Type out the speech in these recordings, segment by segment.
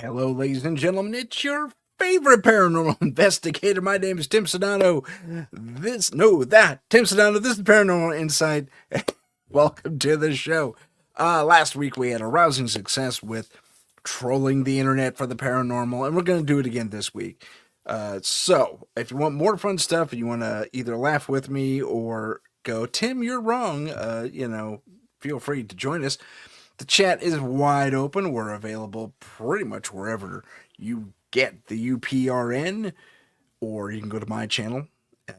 Hello, ladies and gentlemen. It's your favorite paranormal investigator. My name is Tim Sedano. Tim Sedano. This is Paranormal Insight. Welcome to the show. Last week we had a rousing success with trolling the internet for the paranormal, and we're going to do it again this week. So, if you want more fun stuff, and you want to either laugh with me or go, Tim, you're wrong, feel free to join us. The chat is wide open. We're available pretty much wherever you get the UPRN, or you can go to my channel,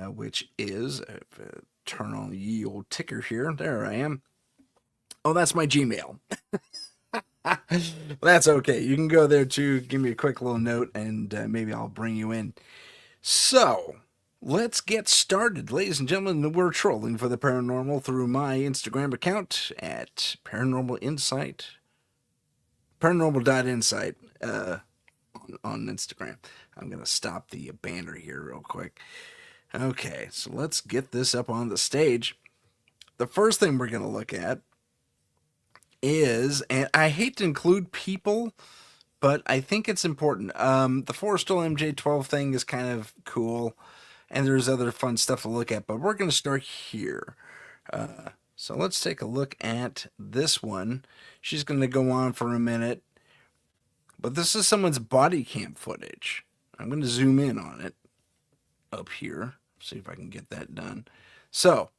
which is, turn on the ye old ticker here. There I am. Oh, that's my Gmail. That's okay. You can go there too. Give me a quick little note, and maybe I'll bring you in. So, let's get started. Ladies and gentlemen, we're trolling for the paranormal through my Instagram account at Paranormal Insight. Paranormal.insight on Instagram. I'm going to stop the banner here real quick. Okay, so let's get this up on the stage. The first thing we're going to look at is, and I hate to include people, but I think it's important. The Forrestal MJ12 thing is kind of cool, and there's other fun stuff to look at, but we're going to start here. So let's take a look at this one. She's going to go on for a minute, but this is someone's body cam footage. I'm going to zoom in on it up here, see if I can get that done. So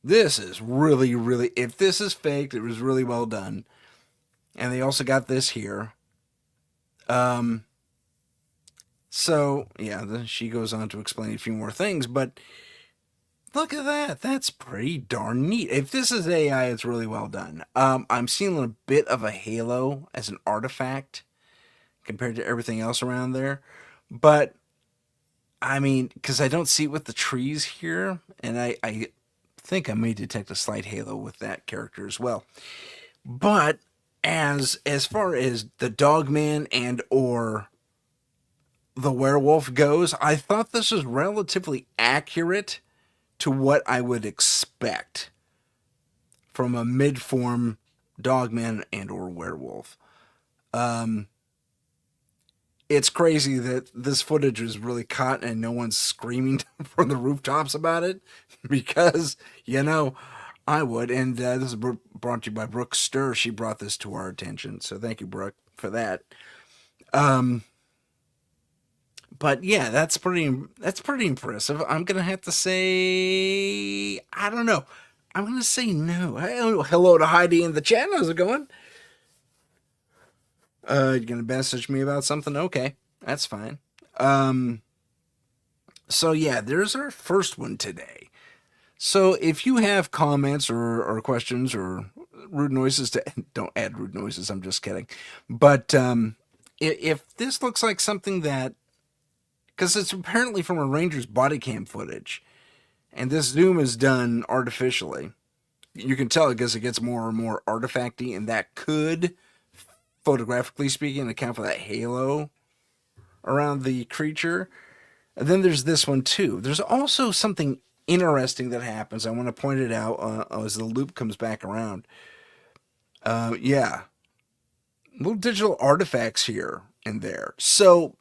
this is really, really, if this is faked, it was really well done. And they also got this here. So, yeah, she goes on to explain a few more things, but look at that. That's pretty darn neat. If this is AI, it's really well done. I'm seeing a bit of a halo as an artifact compared to everything else around there. But, I mean, because I don't see it with the trees here, and I think I may detect a slight halo with that character as well. But, as far as the Dogman and or the werewolf goes, I thought this was relatively accurate to what I would expect from a mid-form dogman and or werewolf. It's crazy that this footage was really caught and no one's screaming from the rooftops about it, because, I would. And this is brought to you by Brooke Stir. She brought this to our attention, so thank you, Brooke, for that. But yeah, that's pretty impressive. I'm gonna have to say, I don't know. I'm gonna say no. Hello to Heidi in the chat. How's it going? You gonna message me about something? Okay, that's fine. So yeah, there's our first one today. So if you have comments or questions or rude noises, don't add rude noises. I'm just kidding. But if this looks like something that, because it's apparently from a ranger's body cam footage, and this zoom is done artificially. You can tell because it gets more and more artifacty, and that could, photographically speaking, account for that halo around the creature. And then there's this one too. There's also something interesting that happens. I want to point it out as the loop comes back around. Yeah, little digital artifacts here and there. So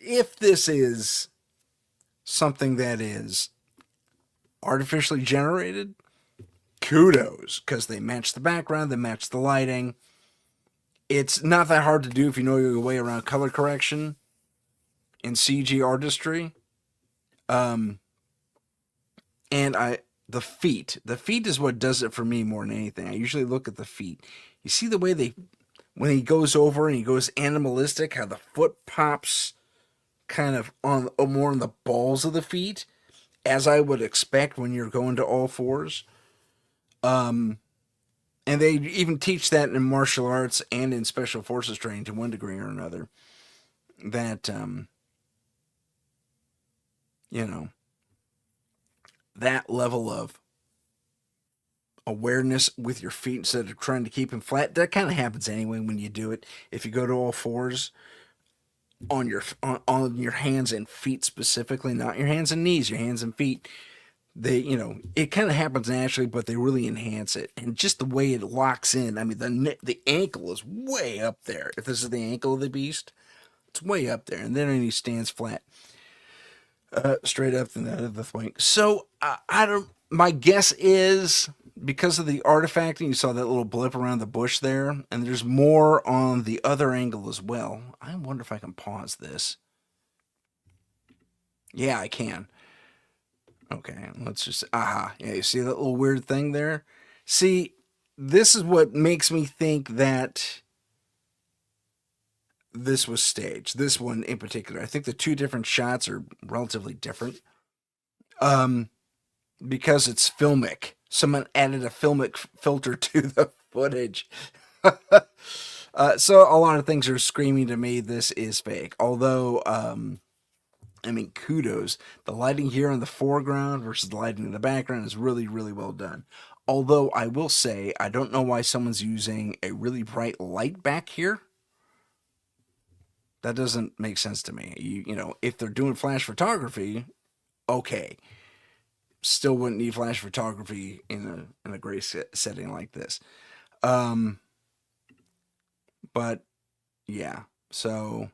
if this is something that is artificially generated, kudos, because they match the background, they match the lighting. It's not that hard to do if you know your way around color correction in CG artistry. And the feet is what does it for me more than anything. I usually look at the feet. You see the way when he goes over and he goes animalistic, how the foot pops kind of on more on the balls of the feet, as I would expect when you're going to all fours. And they even teach that in martial arts and in special forces training to one degree or another. That, that level of awareness with your feet instead of trying to keep them flat, that kind of happens anyway when you do it. If you go to all fours on your hands and feet specifically, not your hands and knees, your hands and feet, They, it kind of happens naturally, but they really enhance it, and just the way it locks in. I mean, the ankle is way up there. If this is the ankle of the beast, it's way up there, and then he stands flat, straight up and out of the thing. So I don't. My guess is because of the artifacting, you saw that little blip around the bush there, and there's more on the other angle as well. I wonder if I can pause this. Yeah, I can. Okay, let's just. Aha. Yeah, you see that little weird thing there? See, this is what makes me think that this was staged. This one in particular. I think the two different shots are relatively different. Um, because it's filmic. Someone added a filmic filter to the footage. So a lot of things are screaming to me this is fake. Although, I mean, kudos. The lighting here in the foreground versus the lighting in the background is really, really well done. Although I will say, I don't know why someone's using a really bright light back here. That doesn't make sense to me. If they're doing flash photography, okay. Still wouldn't need flash photography in a gray setting like this. Um, but yeah, so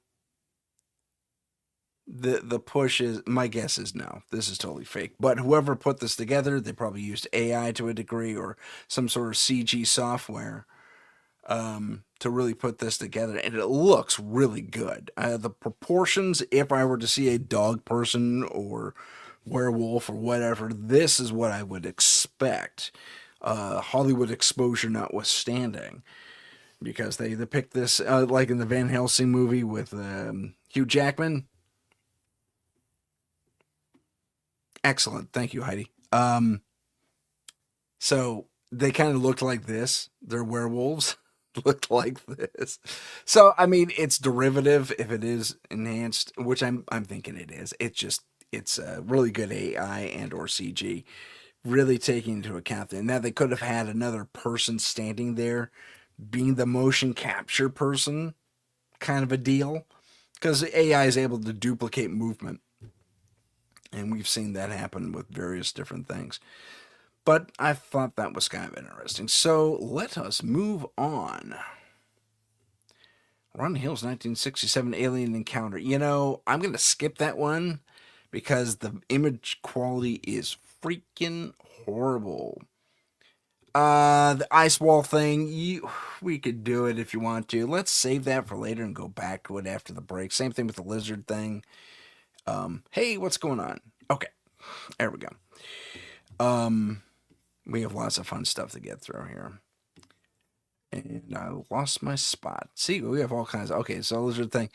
the push is, my guess is no, this is totally fake. But whoever put this together, they probably used AI to a degree or some sort of CG software to really put this together, and it looks really good. The proportions, if I were to see a dog person or werewolf or whatever, this is what I would expect. Hollywood exposure notwithstanding, because they depict this like in the Van Helsing movie with Hugh Jackman. Excellent, thank you, Heidi. So they kind of looked like this. They're werewolves. Looked like this. So I mean, it's derivative if it is enhanced, which I'm thinking it is. It's a really good AI and or CG, really taking into account that. Now they could have had another person standing there, being the motion capture person, kind of a deal, because AI is able to duplicate movement, and we've seen that happen with various different things. But I thought that was kind of interesting. So let us move on. Ron Hill's 1967 Alien Encounter. I'm going to skip that one because the image quality is freaking horrible. The ice wall thing, we could do it if you want to. Let's save that for later and go back to it after the break. Same thing with the lizard thing. Hey, what's going on? Okay, there we go. We have lots of fun stuff to get through here. And I lost my spot. See, we have all kinds of. Okay, so lizard thing.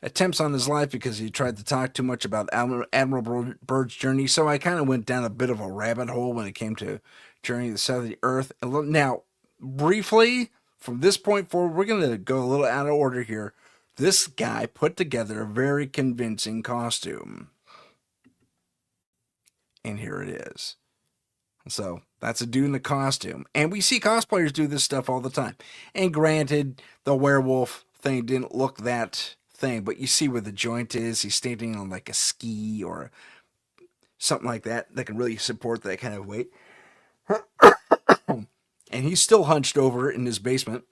Attempts on his life because he tried to talk too much about Admiral Byrd's journey. So I kind of went down a bit of a rabbit hole when it came to Journey to the Center of the Earth. Now, briefly, from this point forward, we're going to go a little out of order here. This guy put together a very convincing costume. And here it is. So that's a dude in a costume. And we see cosplayers do this stuff all the time. And granted, the werewolf thing didn't look that thing, but you see where the joint is. He's standing on like a ski or something like that that can really support that kind of weight. And he's still hunched over in his basement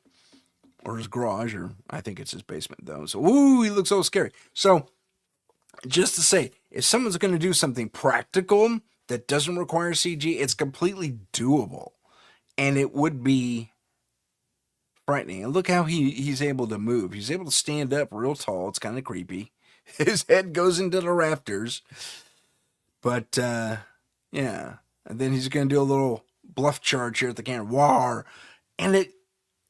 or his garage, or I think it's his basement though. So, ooh, he looks so scary. So, just to say, if someone's going to do something practical that doesn't require CG, it's completely doable. And it would be frightening. And look how he's able to move. He's able to stand up real tall. It's kind of creepy. His head goes into the rafters. But, yeah. And then he's going to do a little bluff charge here at the camera. War. And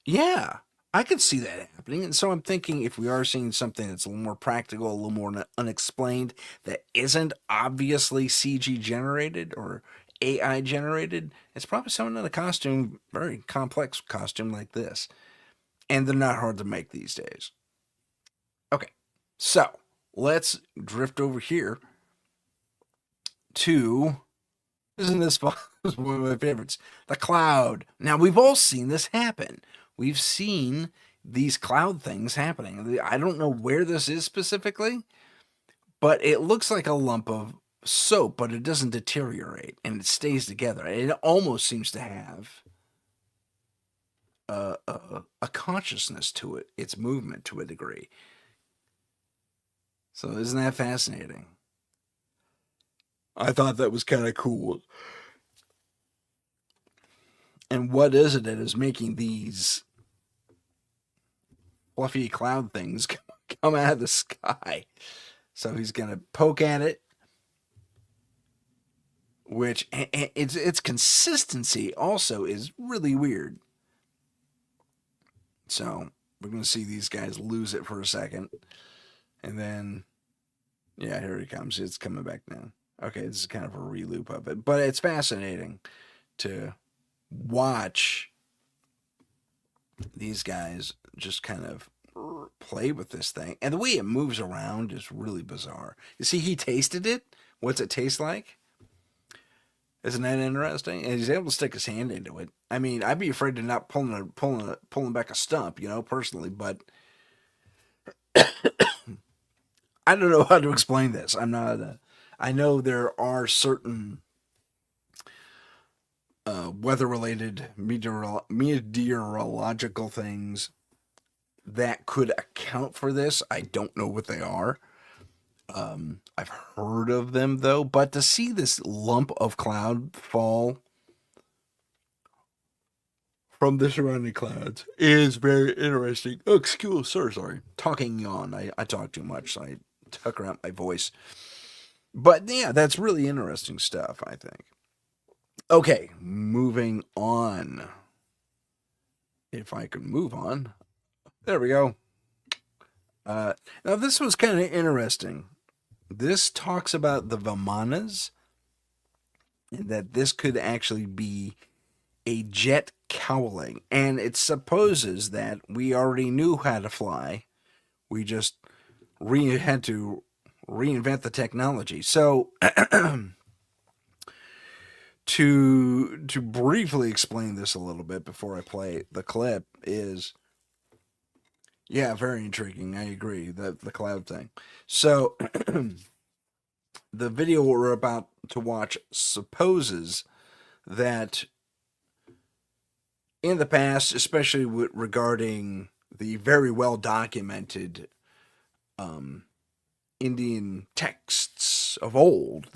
yeah, I could see that happening. And so I'm thinking if we are seeing something that's a little more practical, a little more unexplained, that isn't obviously CG generated or AI generated, it's probably someone in a costume, very complex costume like this. And they're not hard to make these days. Okay, so let's drift over here to, isn't this fun? This is one of my favorites. The cloud. Now, we've all seen this happen. We've seen these cloud things happening. I don't know where this is specifically, but it looks like a lump of soap, but it doesn't deteriorate and it stays together. It almost seems to have a consciousness to it, its movement to a degree. So isn't that fascinating? I thought that was kind of cool. And what is it that is making these fluffy cloud things come out of the sky? So he's gonna poke at it, which its consistency also is really weird. So we're gonna see these guys lose it for a second, and then yeah, here he comes. It's coming back now. Okay, this is kind of a reloop of it, but it's fascinating to watch these guys just kind of play with this thing. And the way it moves around is really bizarre. You see, he tasted it. What's it taste like? Isn't that interesting? And he's able to stick his hand into it. I mean, I'd be afraid of not pulling back a stump, personally. But I don't know how to explain this. I'm not. I know there are certain weather-related meteorological things that could account for this. I don't know what they are. I've heard of them though, but to see this lump of cloud fall from the surrounding clouds is very interesting. Oh, excuse, sorry. Talking yawn. I talk too much, so I tucker out my voice. But yeah, that's really interesting stuff, I think. Okay, moving on. If I can move on. There we go. Uh, Now, this was kind of interesting. This talks about the Vimanas, and that this could actually be a jet cowling. And it supposes that we already knew how to fly. We just had to reinvent the technology. So, to briefly explain this a little bit before I play the clip is, yeah, very intriguing. I agree. The cloud thing. So the video we're about to watch supposes that in the past, especially regarding the very well documented um, Indian texts of old,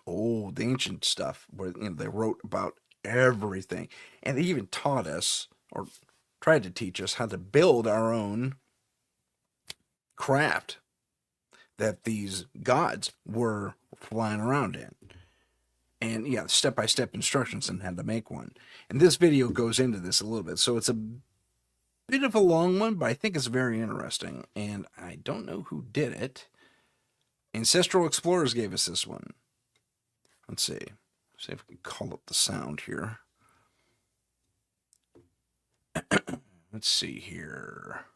old ancient stuff, where they wrote about everything, and they even taught us or tried to teach us how to build our own craft that these gods were flying around in. And yeah, step by step instructions on how to make one. And this video goes into this a little bit. So it's a bit of a long one, but I think it's very interesting. And I don't know who did it. Ancestral Explorers gave us this one. Let's see. See if we can call up the sound here. Let's see here.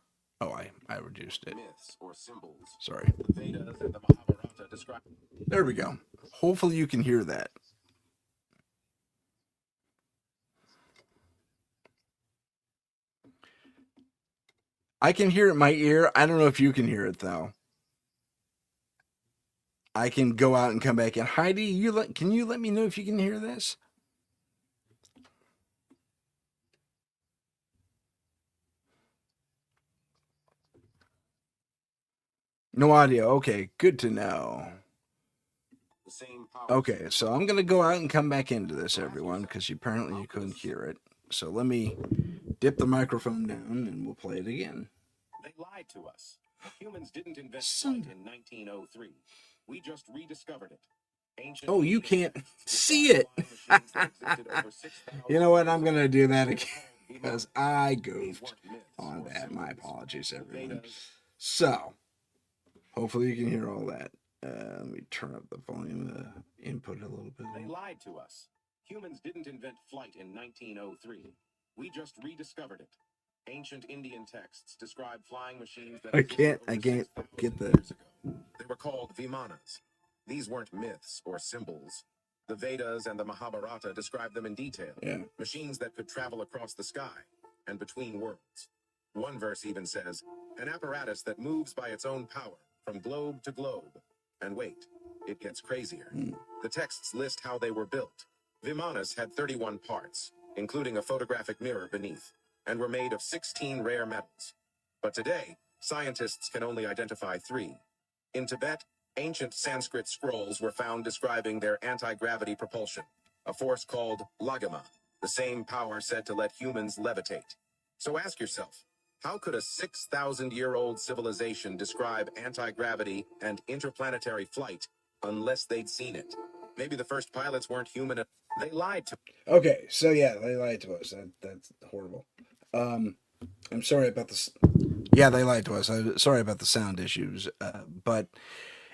Oh, I reduced it. Myths or symbols. Sorry. The Vedas and the Mahabharata describe. There we go. Hopefully you can hear that. I can hear it in my ear. I don't know if you can hear it though. I can go out and come back in. Heidi, can you let me know if you can hear this? No audio. Okay, good to know. Okay, so I'm gonna go out and come back into this, everyone, because apparently you couldn't hear it. So let me dip the microphone down and we'll play it again. They lied to us. Humans didn't invent flight in 1903. We just rediscovered it. Oh, you can't see it. You know what? I'm going to do that again because I goofed on that. My apologies, everyone. So, hopefully you can hear all that. Let me turn up the volume, input a little bit. They lied to us. Humans didn't invent flight in 1903. We just rediscovered it. Ancient Indian texts describe flying machines that I can't get the. They were called Vimanas. These weren't myths or symbols. The Vedas and the Mahabharata describe them in detail. Yeah. Machines that could travel across the sky and between worlds. One verse even says, an apparatus that moves by its own power from globe to globe. And wait, It gets crazier. The texts list how they were built. Vimanas had 31 parts, including a photographic mirror beneath, and were made of 16 rare metals. But today, scientists can only identify three. In Tibet, ancient Sanskrit scrolls were found describing their anti-gravity propulsion, a force called lagama, the same power said to let humans levitate. So ask yourself, how could a 6,000-year-old civilization describe anti-gravity and interplanetary flight unless they'd seen it? Maybe the first pilots weren't human. They lied to. Okay, so yeah, they lied to us. That's horrible. Um, I'm sorry about this. Yeah, they lied to us. I'm sorry about the sound issues, but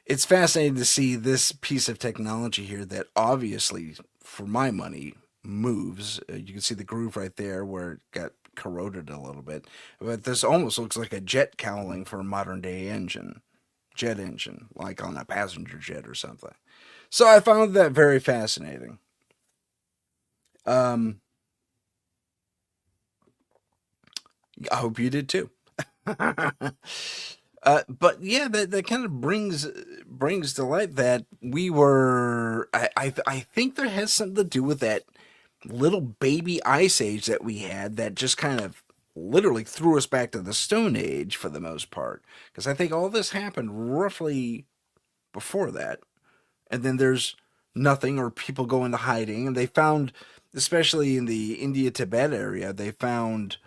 it's fascinating to see this piece of technology here that obviously, for my money, moves. You can see the groove right there where it got corroded a little bit, but this almost looks like a jet cowling for a modern day jet engine, like on a passenger jet or something. So I found that very fascinating. Um, I hope you did too. But yeah, that kind of brings to light that we were. I think there has something to do with that little baby ice age that we had that just kind of literally threw us back to the Stone Age for the most part. Because I think all this happened roughly before that, and then there's nothing or people go into hiding, and they found, especially in the India Tibet area, they found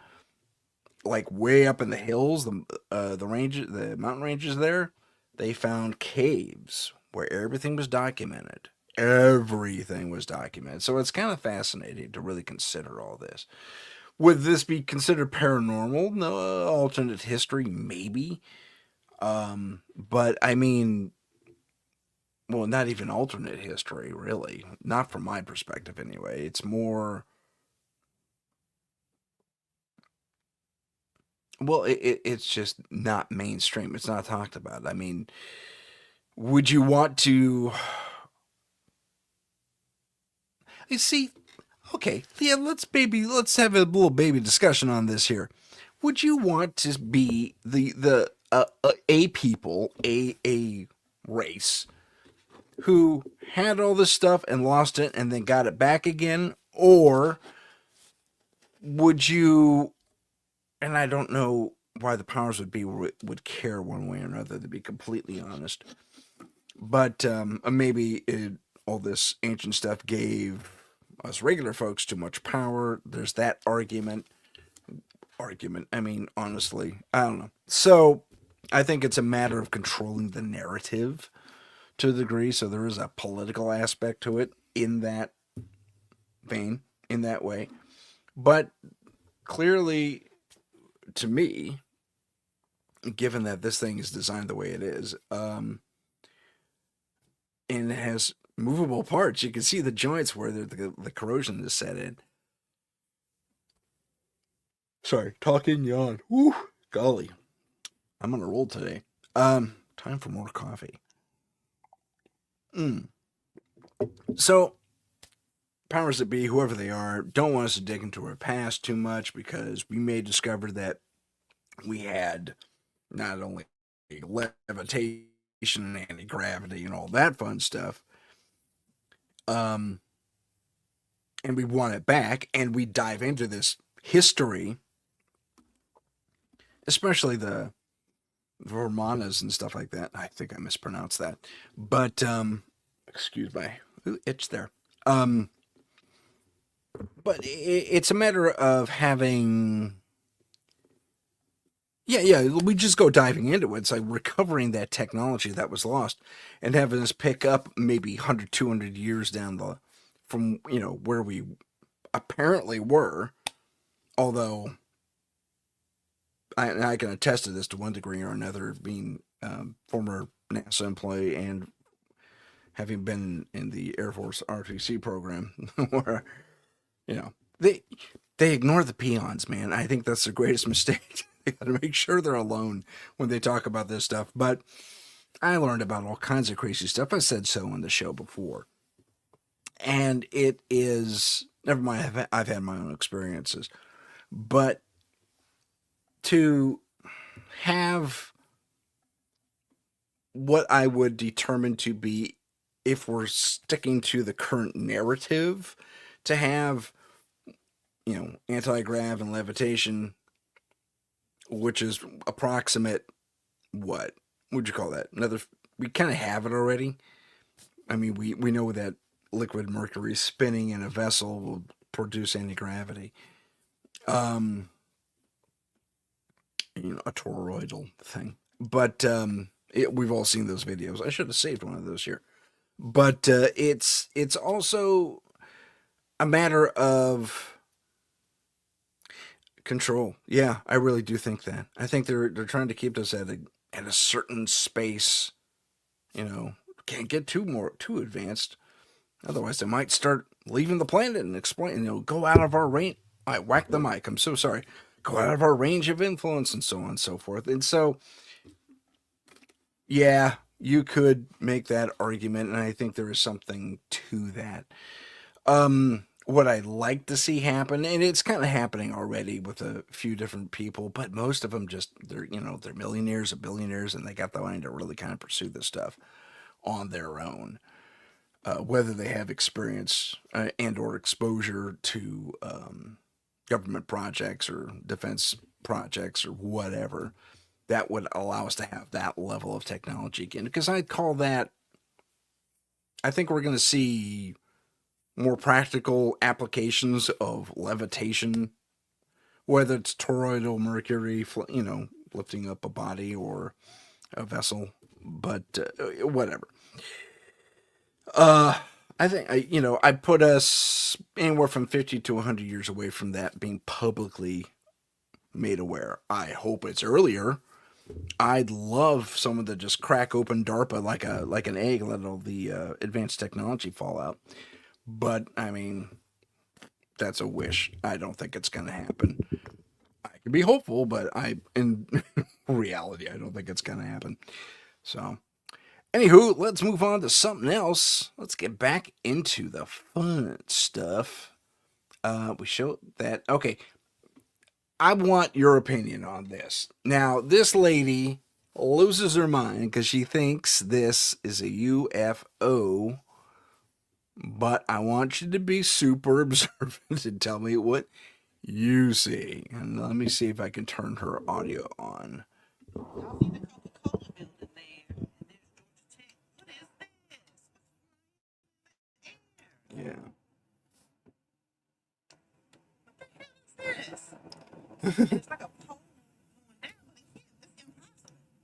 like way up in the hills, the ranges, the mountain ranges there, they found caves where everything was documented. Everything was documented. So it's kind of fascinating to really consider all this. Would this be considered paranormal? No, alternate history, maybe. But I mean, well, not even alternate history, really. Not from my perspective, anyway. It's more, well, it's just not mainstream. It's not talked about. I mean, would you want to? You see, okay, yeah, let's have a little baby discussion on this here. Would you want to be a people, a race who had all this stuff and lost it and then got it back again, or would you? And I don't know why the powers would care one way or another. To be completely honest, but maybe all this ancient stuff gave us regular folks too much power. There's that argument. I mean, honestly, I don't know. So I think it's a matter of controlling the narrative to a degree. So there is a political aspect to it in that vein, in that way. But clearly, to me, given that this thing is designed the way it is, and it has movable parts, you can see the joints where the corrosion is set in. Sorry, talking yawn. Woo, golly, I'm on a roll today. Time for more coffee. Mm. So, powers that be, whoever they are, don't want us to dig into our past too much because we may discover that we had not only levitation and anti gravity and all that fun stuff, um, and we want it back, and we dive into this history, especially the Vermanas and stuff like that. I think I mispronounced that, but excuse my itch there. Um, but it's a matter of having, yeah, we just go diving into it. It's like recovering that technology that was lost and having us pick up maybe 100, 200 years down the from where we apparently were. Although I can attest to this to one degree or another, being former NASA employee and having been in the Air Force RTC program, where you know they they ignore the peons, man. I think that's the greatest mistake. They got to make sure they're alone when they talk about this stuff. But I learned about all kinds of crazy stuff. I said so on the show before, and it is never mind. I've had my own experiences, but to have what I would determine to be if we're sticking to the current narrative, to have, anti-grav and levitation, which is approximate, what would you call that? Another, we kind of have it already. I mean, we know that liquid mercury spinning in a vessel will produce anti-gravity. Um, a toroidal thing. But we've all seen those videos. I should have saved one of those here. But it's also a matter of control. Yeah, I really do think that. I think they're trying to keep us at a certain space. Can't get too advanced. Otherwise, they might start leaving the planet and explain. Go out of our range. I whacked the mic. I'm so sorry. Go out of our range of influence and so on and so forth. And so, yeah, you could make that argument, and I think there is something to that. What I'd like to see happen, and it's kind of happening already with a few different people, but most of them just they're millionaires or billionaires, and they got the money to really kind of pursue this stuff on their own. Whether they have experience and or exposure to government projects or defense projects or whatever, that would allow us to have that level of technology again. Because I call that, I think we're going to see more practical applications of levitation, whether it's toroidal mercury, lifting up a body or a vessel, but whatever. Uh, I think I put us anywhere from 50 to 100 years away from that being publicly made aware. I hope it's earlier. I'd love someone to just crack open DARPA like an egg, let all the advanced technology fall out. But I mean, that's a wish. I don't think it's going to happen. I can be hopeful, but in reality, I don't think it's going to happen. So, anywho, let's move on to something else. Let's get back into the fun stuff. We show that. Okay, I want your opinion on this. Now, this lady loses her mind because she thinks this is a UFO, but I want you to be super observant and tell me what you see. And let me see if I can turn her audio on. Yeah.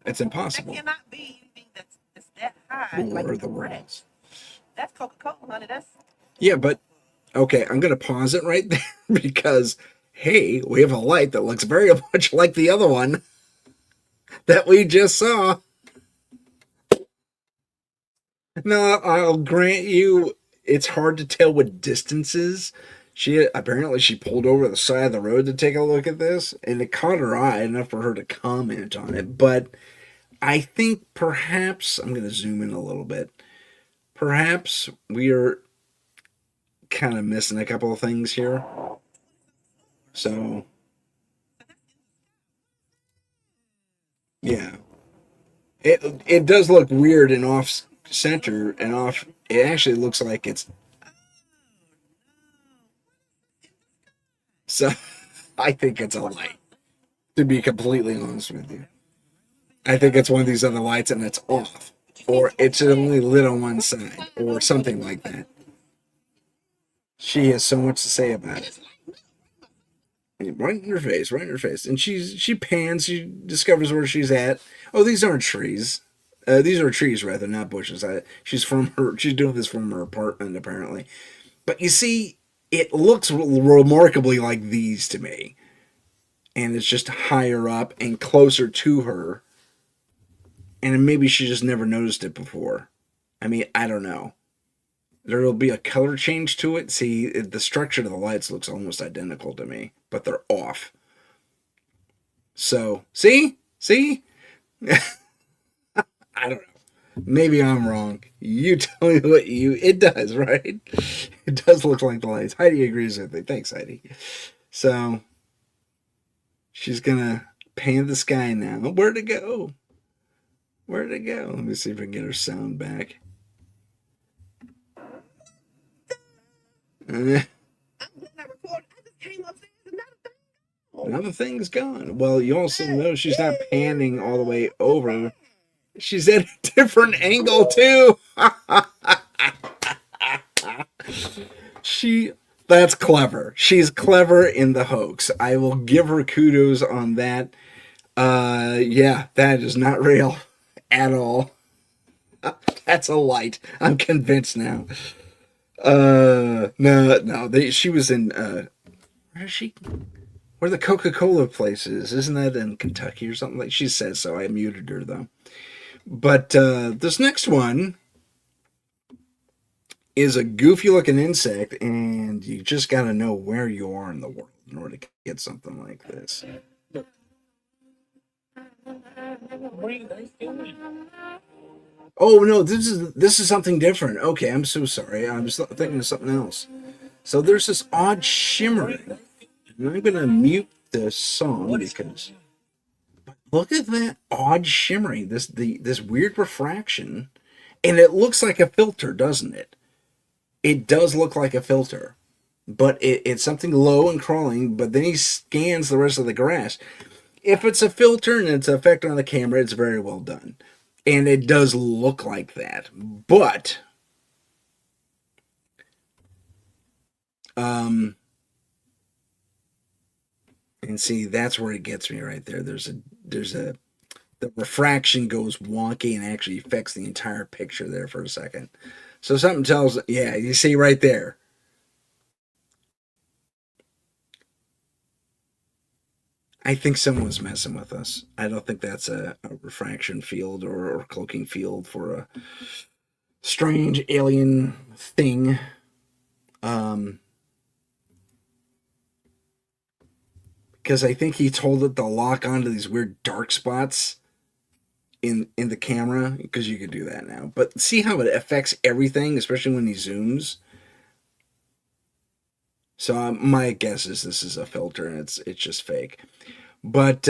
It's impossible. That cannot be anything that's that high. Like the words. That's Coca-Cola, honey. Yeah, but okay, I'm gonna pause it right there because hey, we have a light that looks very much like the other one that we just saw. No, I'll grant you, it's hard to tell what distances. She pulled over the side of the road to take a look at this, and it caught her eye enough for her to comment on it. But I think perhaps I'm going to zoom in a little bit. Perhaps we are kind of missing a couple of things here. So yeah, it does look weird and off center and off. It actually looks like it's so. I think it's a light. To be completely honest with you, I think it's one of these other lights and it's off, or it's only lit on one side, or something like that. She has so much to say about it. Right in her face, right in her face. And she pans, she discovers where she's at. Oh, these aren't trees. These are trees rather, not bushes. She's doing this from her apartment apparently. But you see, it looks remarkably like these to me. And it's just higher up and closer to her. And maybe she just never noticed it before. I mean, I don't know. There'll be a color change to it. See, the structure of the lights looks almost identical to me, but they're off. So, see, I don't know. Maybe I'm wrong. You tell me what you. It does, right? It does look like the lights. Heidi agrees with me. Thanks, Heidi. So she's gonna paint the sky now. Where'd it go? Where'd it go? Let me see if I can get her sound back. Eh, another thing's gone. Well, you also know she's not panning all the way over. She's at a different angle too. she that's clever. She's clever in the hoax. I will give her kudos on that. Yeah, that is not real at all. That's a light. I'm convinced now. No. She was in. Where is she? Where the Coca-Cola place is? Isn't that in Kentucky or something like? She says so. I muted her though. But this next one is a goofy-looking insect, and you just got to know where you are in the world in order to get something like this. Oh no, this is something different. Okay, I'm so sorry. I was thinking of something else. So there's this odd shimmering, and I'm gonna mute the song because look at that odd shimmering. This weird refraction, and it looks like a filter, doesn't it? It does look like a filter, but it's something low and crawling. But then he scans the rest of the grass. If it's a filter and it's an effect on the camera, it's very well done. And it does look like that. But and see, that's where it gets me right there. There's a the refraction goes wonky and actually affects the entire picture there for a second. So something tells, yeah, you see right there. I think someone's messing with us. I don't think that's a refraction field or cloaking field for a strange alien thing. Um, because I think he told it to lock onto these weird dark spots in the camera, because you could do that now. But see how it affects everything, especially when he zooms. So my guess is this is a filter and it's just fake. But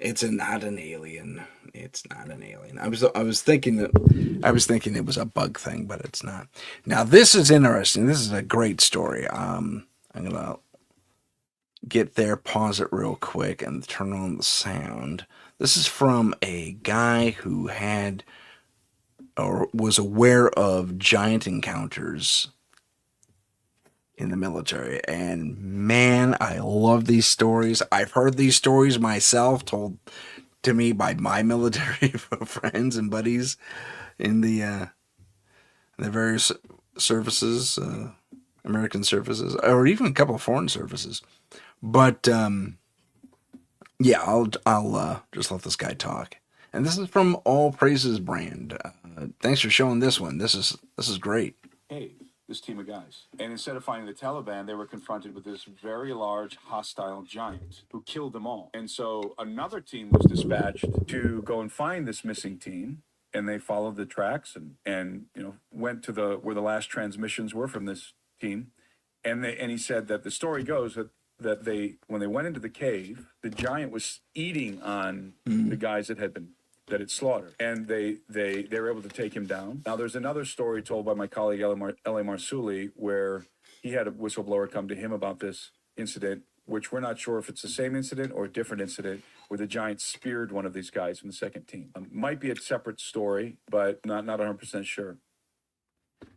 it's not an alien. It's not an alien. I was thinking it was a bug thing, but it's not. Now this is interesting. This is a great story. I'm gonna get there, pause it real quick, and turn on the sound. This is from a guy who had or was aware of giant encounters in the military. And man, I love these stories. I've heard these stories myself told to me by my military friends and buddies in the various services, American services, or even a couple of foreign services. But yeah, I'll just let this guy talk. And this is from All Praises brand. Thanks for showing this one. This is great. Hey, this team of guys. And instead of finding the Taliban, they were confronted with this very large hostile giant who killed them all. And so another team was dispatched to go and find this missing team. And they followed the tracks and went to the where the last transmissions were from this team. And he said that the story goes that they when they went into the cave, the giant was eating on the guys that had slaughtered, and they were able to take him down. Now, there's another story told by my colleague L.A. Marsuli where he had a whistleblower come to him about this incident, which we're not sure if it's the same incident or a different incident, where the giant speared one of these guys from the second team. Might be a separate story, but not 100% sure.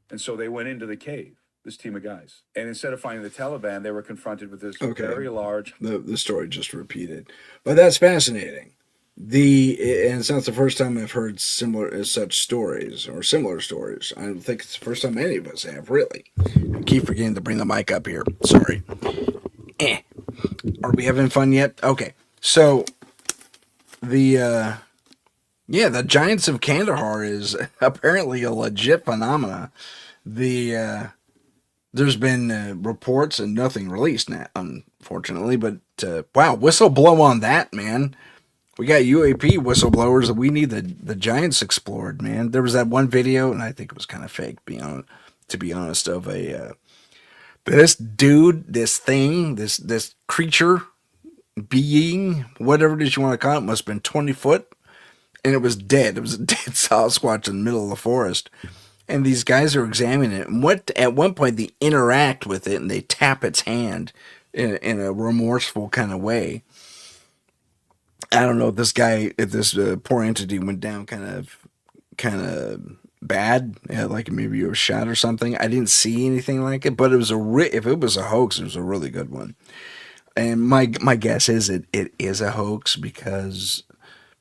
And so they went into the cave, this team of guys. And instead of finding the Taliban, they were confronted with this very large. The story just repeated. But that's fascinating. And it's not the first time I've heard such stories or similar stories. I don't think it's the first time any of us have, really. I keep forgetting to bring the mic up here. Sorry. Are we having fun yet? Okay. So the the Giants of Kandahar is apparently a legit phenomena. There's been reports and nothing released, unfortunately. But wow, whistle blow on that, man. We got UAP whistleblowers. We need the Giants explored, man. There was that one video, and I think it was kind of fake, to be honest, of this dude, this thing, this creature, being, whatever it is you want to call it, must have been 20 foot, and it was dead. It was a dead Sasquatch in the middle of the forest. And these guys are examining it. And at one point they interact with it and they tap its hand in a remorseful kind of way. I don't know if this poor entity went down kind of bad, like maybe it was shot or something. I didn't see anything like it, but if it was a hoax, it was a really good one. And my guess is it is a hoax because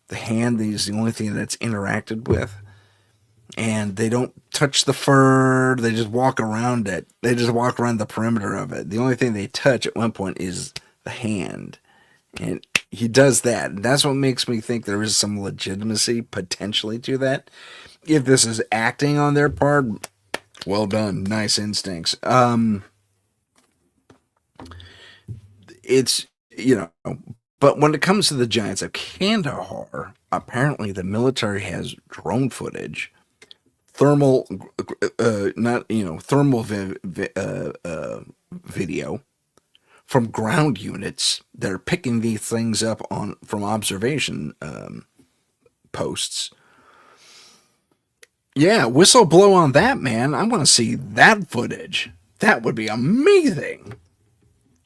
the hand is the only thing that's interacted with, and they don't touch the fur. They just walk around it. They just walk around the perimeter of it. The only thing they touch at one point is the hand, and he does that. And that's what makes me think there is some legitimacy potentially to that. If this is acting on their part, well done, nice instincts. It's but when it comes to the Giants of Kandahar, apparently the military has drone footage, thermal, not thermal video from ground units that are picking these things up on from observation posts. Yeah, whistle blow on that, man. I want to see that footage. That would be amazing.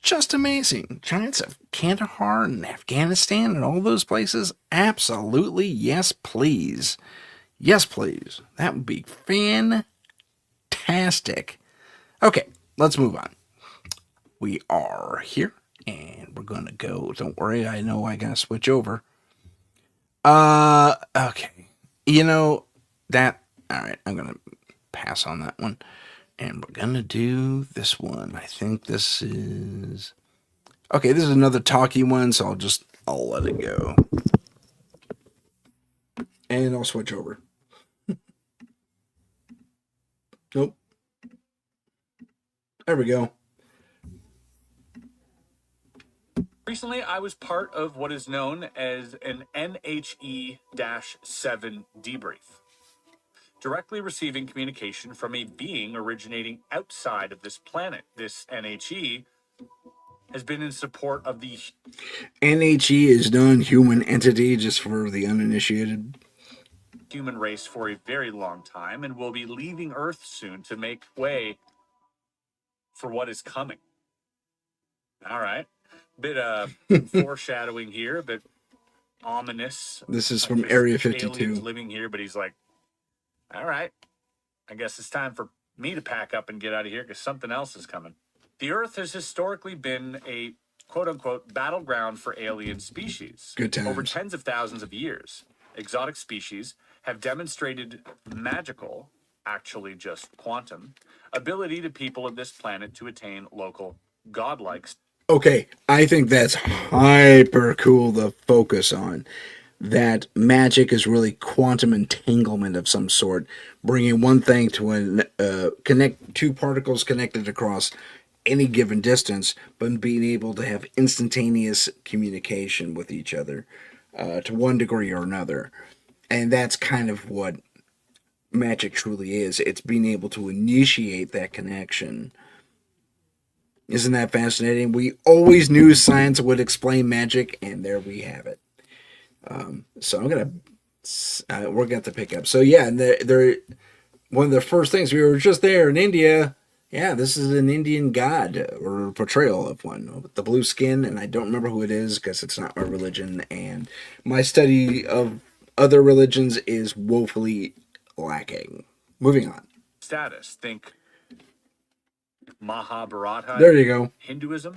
Just amazing. Giants of Kandahar and Afghanistan and all those places? Absolutely. Yes, please. Yes, please. That would be fantastic. Okay, let's move on. We are here and we're going to go. Don't worry, I know I got to switch over. Okay. You know, that. All right, I'm going to pass on that one. And we're going to do this one. I think this is. Okay, this is another talky one, so I'll let it go. And I'll switch over. Nope. There we go. Recently, I was part of what is known as an NHE 7 debrief, directly receiving communication from a being originating outside of this planet. This NHE has been in support of the NHE is non-human entity, just for the uninitiated. human race for a very long time and will be leaving Earth soon to make way for what is coming. All right. Bit of foreshadowing here, a bit ominous. This is from Area 52. Aliens living here, but he's like, all right, I guess it's time for me to pack up and get out of here because something else is coming. The Earth has historically been a quote unquote battleground for alien species. Good times. Over tens of thousands of years, exotic species have demonstrated magical, actually just quantum, ability to people of this planet to attain local godlike. Okay, I think that's hyper cool to focus on. That magic is really quantum entanglement of some sort, bringing one thing to connect two particles connected across any given distance, but being able to have instantaneous communication with each other to one degree or another. And that's kind of what magic truly is. It's being able to initiate that connection. Isn't that fascinating? We always knew science would explain magic, and there we have it. So we're gonna have to pick up. So yeah, and they're one of the first things, we were just there in India. Yeah, this is an Indian god or portrayal of one with the blue skin, and I don't remember who it is because it's not my religion, and my study of other religions is woefully lacking. Moving on. Status. Think Mahabharata. There you go. Hinduism.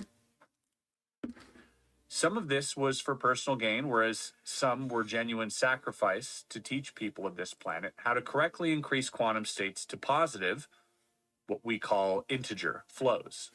Some of this was for personal gain, whereas some were genuine sacrifice to teach people of this planet how to correctly increase quantum states to positive, what we call integer flows.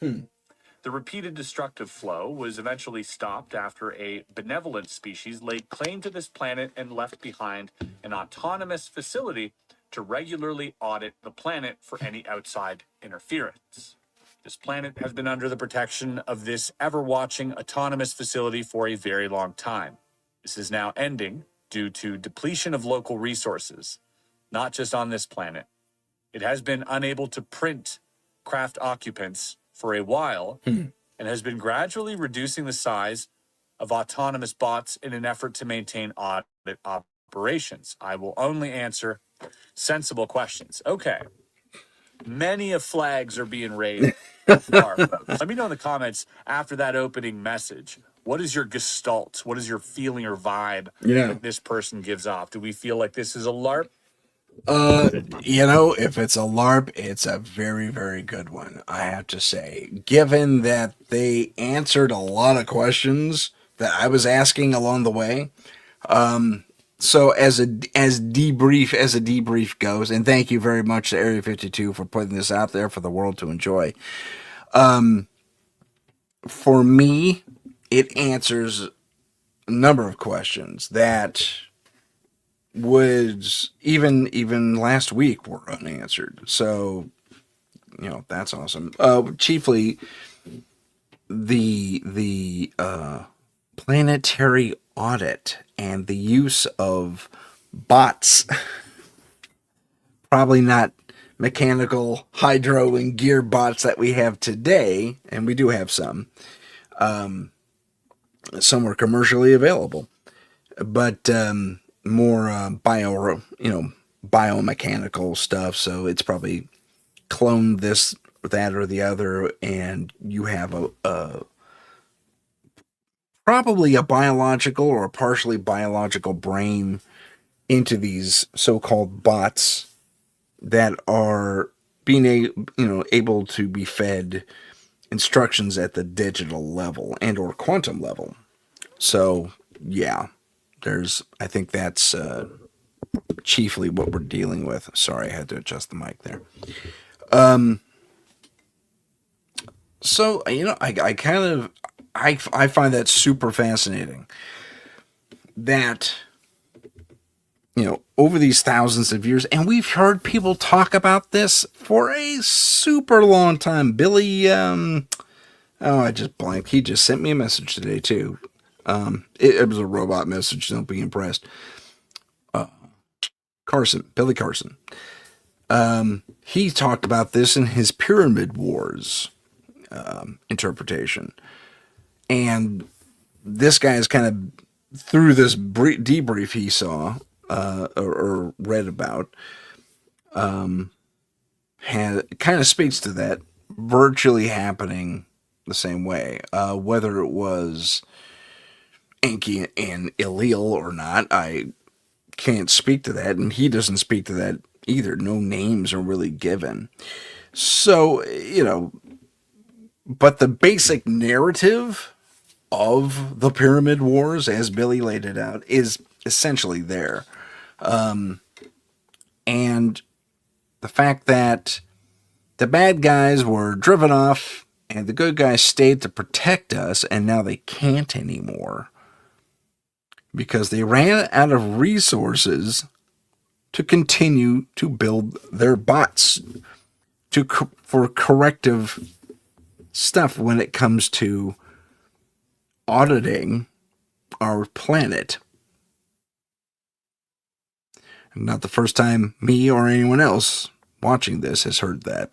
The repeated destructive flow was eventually stopped after a benevolent species laid claim to this planet and left behind an autonomous facility to regularly audit the planet for any outside interference. This planet has been under the protection of this ever-watching autonomous facility for a very long time. This is now ending due to depletion of local resources, not just on this planet. It has been unable to print craft occupants for a while and has been gradually reducing the size of autonomous bots in an effort to maintain audit operations. I will only answer sensible questions. Okay. Many of flags are being raised so far. Let me know in the comments after that opening message. What is your gestalt? What is your feeling or vibe that this person gives off? Do we feel like this is a LARP? If it's a LARP, it's a very, very good one, I have to say. Given that they answered a lot of questions that I was asking along the way. So as a debrief goes, and thank you very much to Area 52 for putting this out there for the world to enjoy. For me, it answers a number of questions that was even last week were unanswered. So, that's awesome. Chiefly the planetary audit and the use of bots. Probably not mechanical hydro and gear bots that we have today, and we do have some. Some are commercially available, but more biomechanical stuff. So it's probably clone this, that, or the other, and you have a probably a biological or a partially biological brain into these so-called bots that are able to be fed instructions at the digital level and or quantum level. So yeah, I think that's chiefly what we're dealing with. Sorry, I had to adjust the mic there. So I kind of I find that super fascinating that over these thousands of years, and we've heard people talk about this for a super long time. Billy, I just blanked. He just sent me a message today too. It was a robot message. Don't be impressed. Billy Carson. He talked about this in his Pyramid Wars interpretation, and this guy is kind of through this debrief he saw or read about, kind of speaks to that virtually happening the same way. Whether it was Enki and Illeal or not, I can't speak to that, and he doesn't speak to that either. No names are really given. So, but the basic narrative of the Pyramid Wars, as Billy laid it out, is essentially there. And the fact that the bad guys were driven off and the good guys stayed to protect us, and now they can't anymore because they ran out of resources to continue to build their bots for corrective stuff when it comes to auditing our planet. Not the first time me or anyone else watching this has heard that.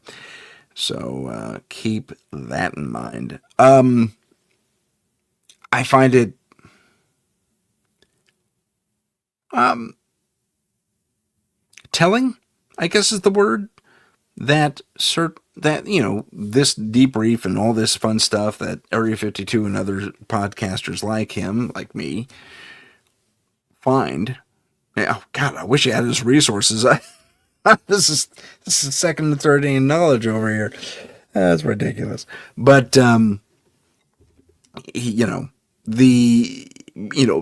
So keep that in mind. I find it telling, I guess is the word, that this debrief and all this fun stuff that Area 52 and other podcasters like him, like me, find. Oh God, I wish I had his resources. This is second and third hand knowledge over here. That's ridiculous. But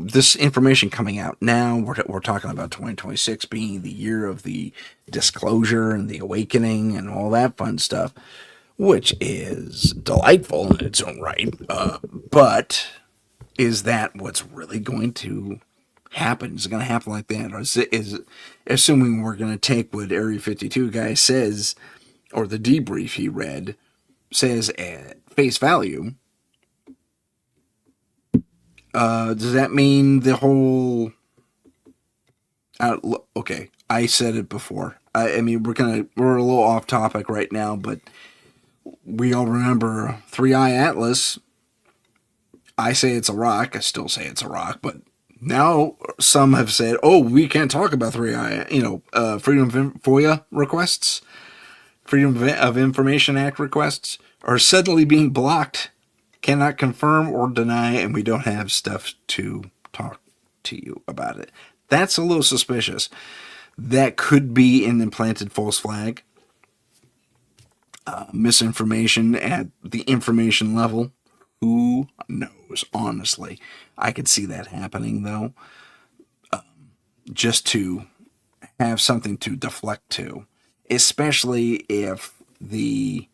this information coming out now, we're talking about 2026 being the year of the disclosure and the awakening and all that fun stuff, which is delightful in its own right. But is that what's really going to happen? Is it going to happen like that? Or is assuming we're going to take what Area 52 guy says, or the debrief he read says at face value, does that mean the whole... okay, I said it before. I mean, we're a little off topic right now, but we all remember 3-Eye Atlas. I say it's a rock. I still say it's a rock, but now some have said, "Oh, we can't talk about 3-Eye." Freedom of FOIA requests. Freedom of Information Act requests are suddenly being blocked. Cannot confirm or deny, and we don't have stuff to talk to you about it. That's a little suspicious. That could be an implanted false flag. Misinformation at the information level. Who knows? Honestly, I could see that happening, though. Just to have something to deflect to, especially if the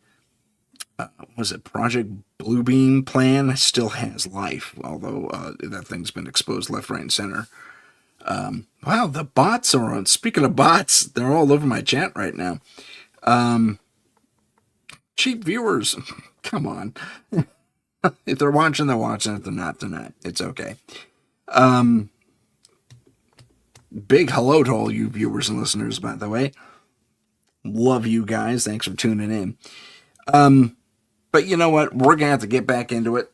was it Project Bluebeam plan still has life, although that thing's been exposed left, right, and center. Wow, the bots are on. Speaking of bots, they're all over my chat right now. Cheap viewers, come on. If they're watching, they're watching. If they're not, they're not. It's okay. Big hello to all you viewers and listeners, by the way. Love you guys. Thanks for tuning in. But you know what? We're going to have to get back into it.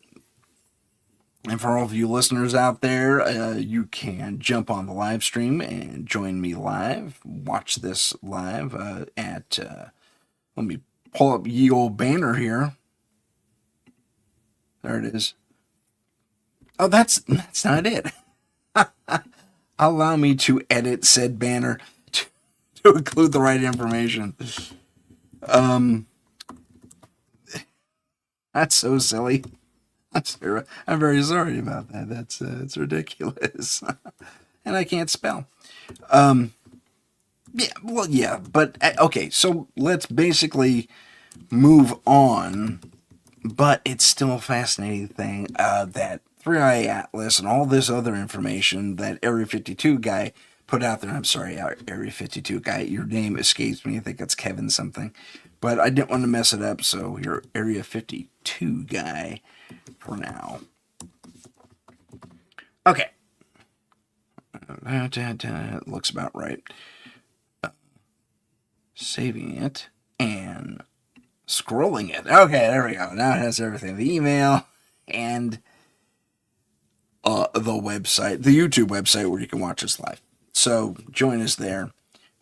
And for all of you listeners out there, you can jump on the live stream and join me live. Watch this live at, let me pull up ye old banner here. There it is. Oh, that's not it. Allow me to edit said banner to include the right information. That's so silly. I'm very sorry about that. That's it's ridiculous, and I can't spell. Yeah, but okay. So let's basically move on. But it's still a fascinating thing that 3i Atlas and all this other information that Area 52 guy put out there. I'm sorry, Area 52 guy, your name escapes me. I think it's Kevin something. But I didn't want to mess it up, so you're Area 52 guy for now. Okay. That looks about right. Saving it and scrolling it. Okay, there we go. Now it has everything. The email and the website, the YouTube website where you can watch us live. So join us there.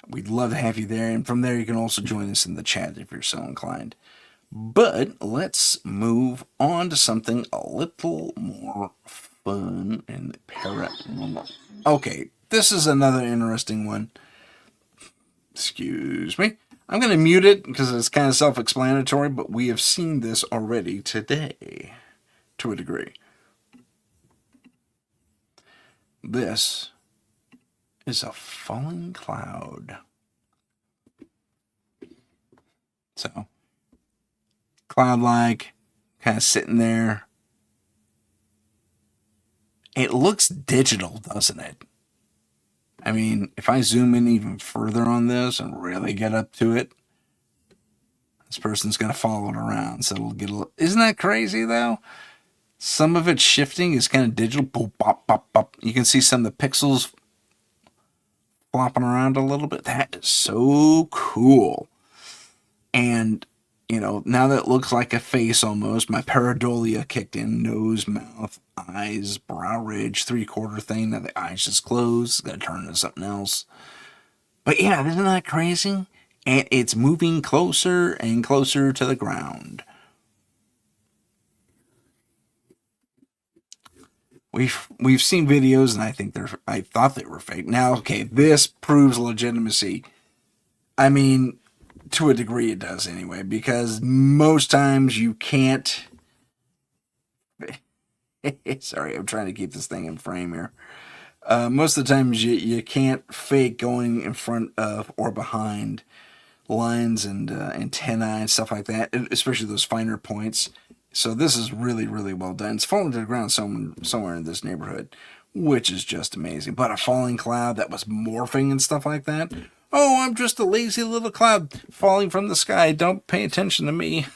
We'd love to have you there. And from there, you can also join us in the chat if you're so inclined. But let's move on to something a little more fun and paranormal. Okay, this is another interesting one. Excuse me. I'm going to mute it because it's kind of self-explanatory, but we have seen this already today to a degree. This is a falling cloud. So, cloud-like, kind of sitting there. It looks digital, doesn't it? I mean, if I zoom in even further on this and really get up to it, this person's going to follow it around. So it'll get a little... Isn't that crazy, though? Some of its shifting is kind of digital. Boop, bop, bop, bop. You can see some of the pixels flopping around a little bit. That is so cool. And, you know, now that it looks like a face almost, my pareidolia kicked in. Nose, mouth, eyes, brow ridge, three-quarter thing. Now the eyes just closed. It's going to turn into something else. But yeah, isn't that crazy? And it's moving closer and closer to the ground. We've seen videos, and I thought they were fake. Now, okay, this proves legitimacy. I mean, to a degree it does anyway, because most times you can't... Sorry, I'm trying to keep this thing in frame here. Most of the times you can't fake going in front of or behind lines and antennae and stuff like that, especially those finer points. So this is really, really well done. It's falling to the ground somewhere in this neighborhood, which is just amazing. But a falling cloud that was morphing and stuff like that. Oh, I'm just a lazy little cloud falling from the sky. Don't pay attention to me.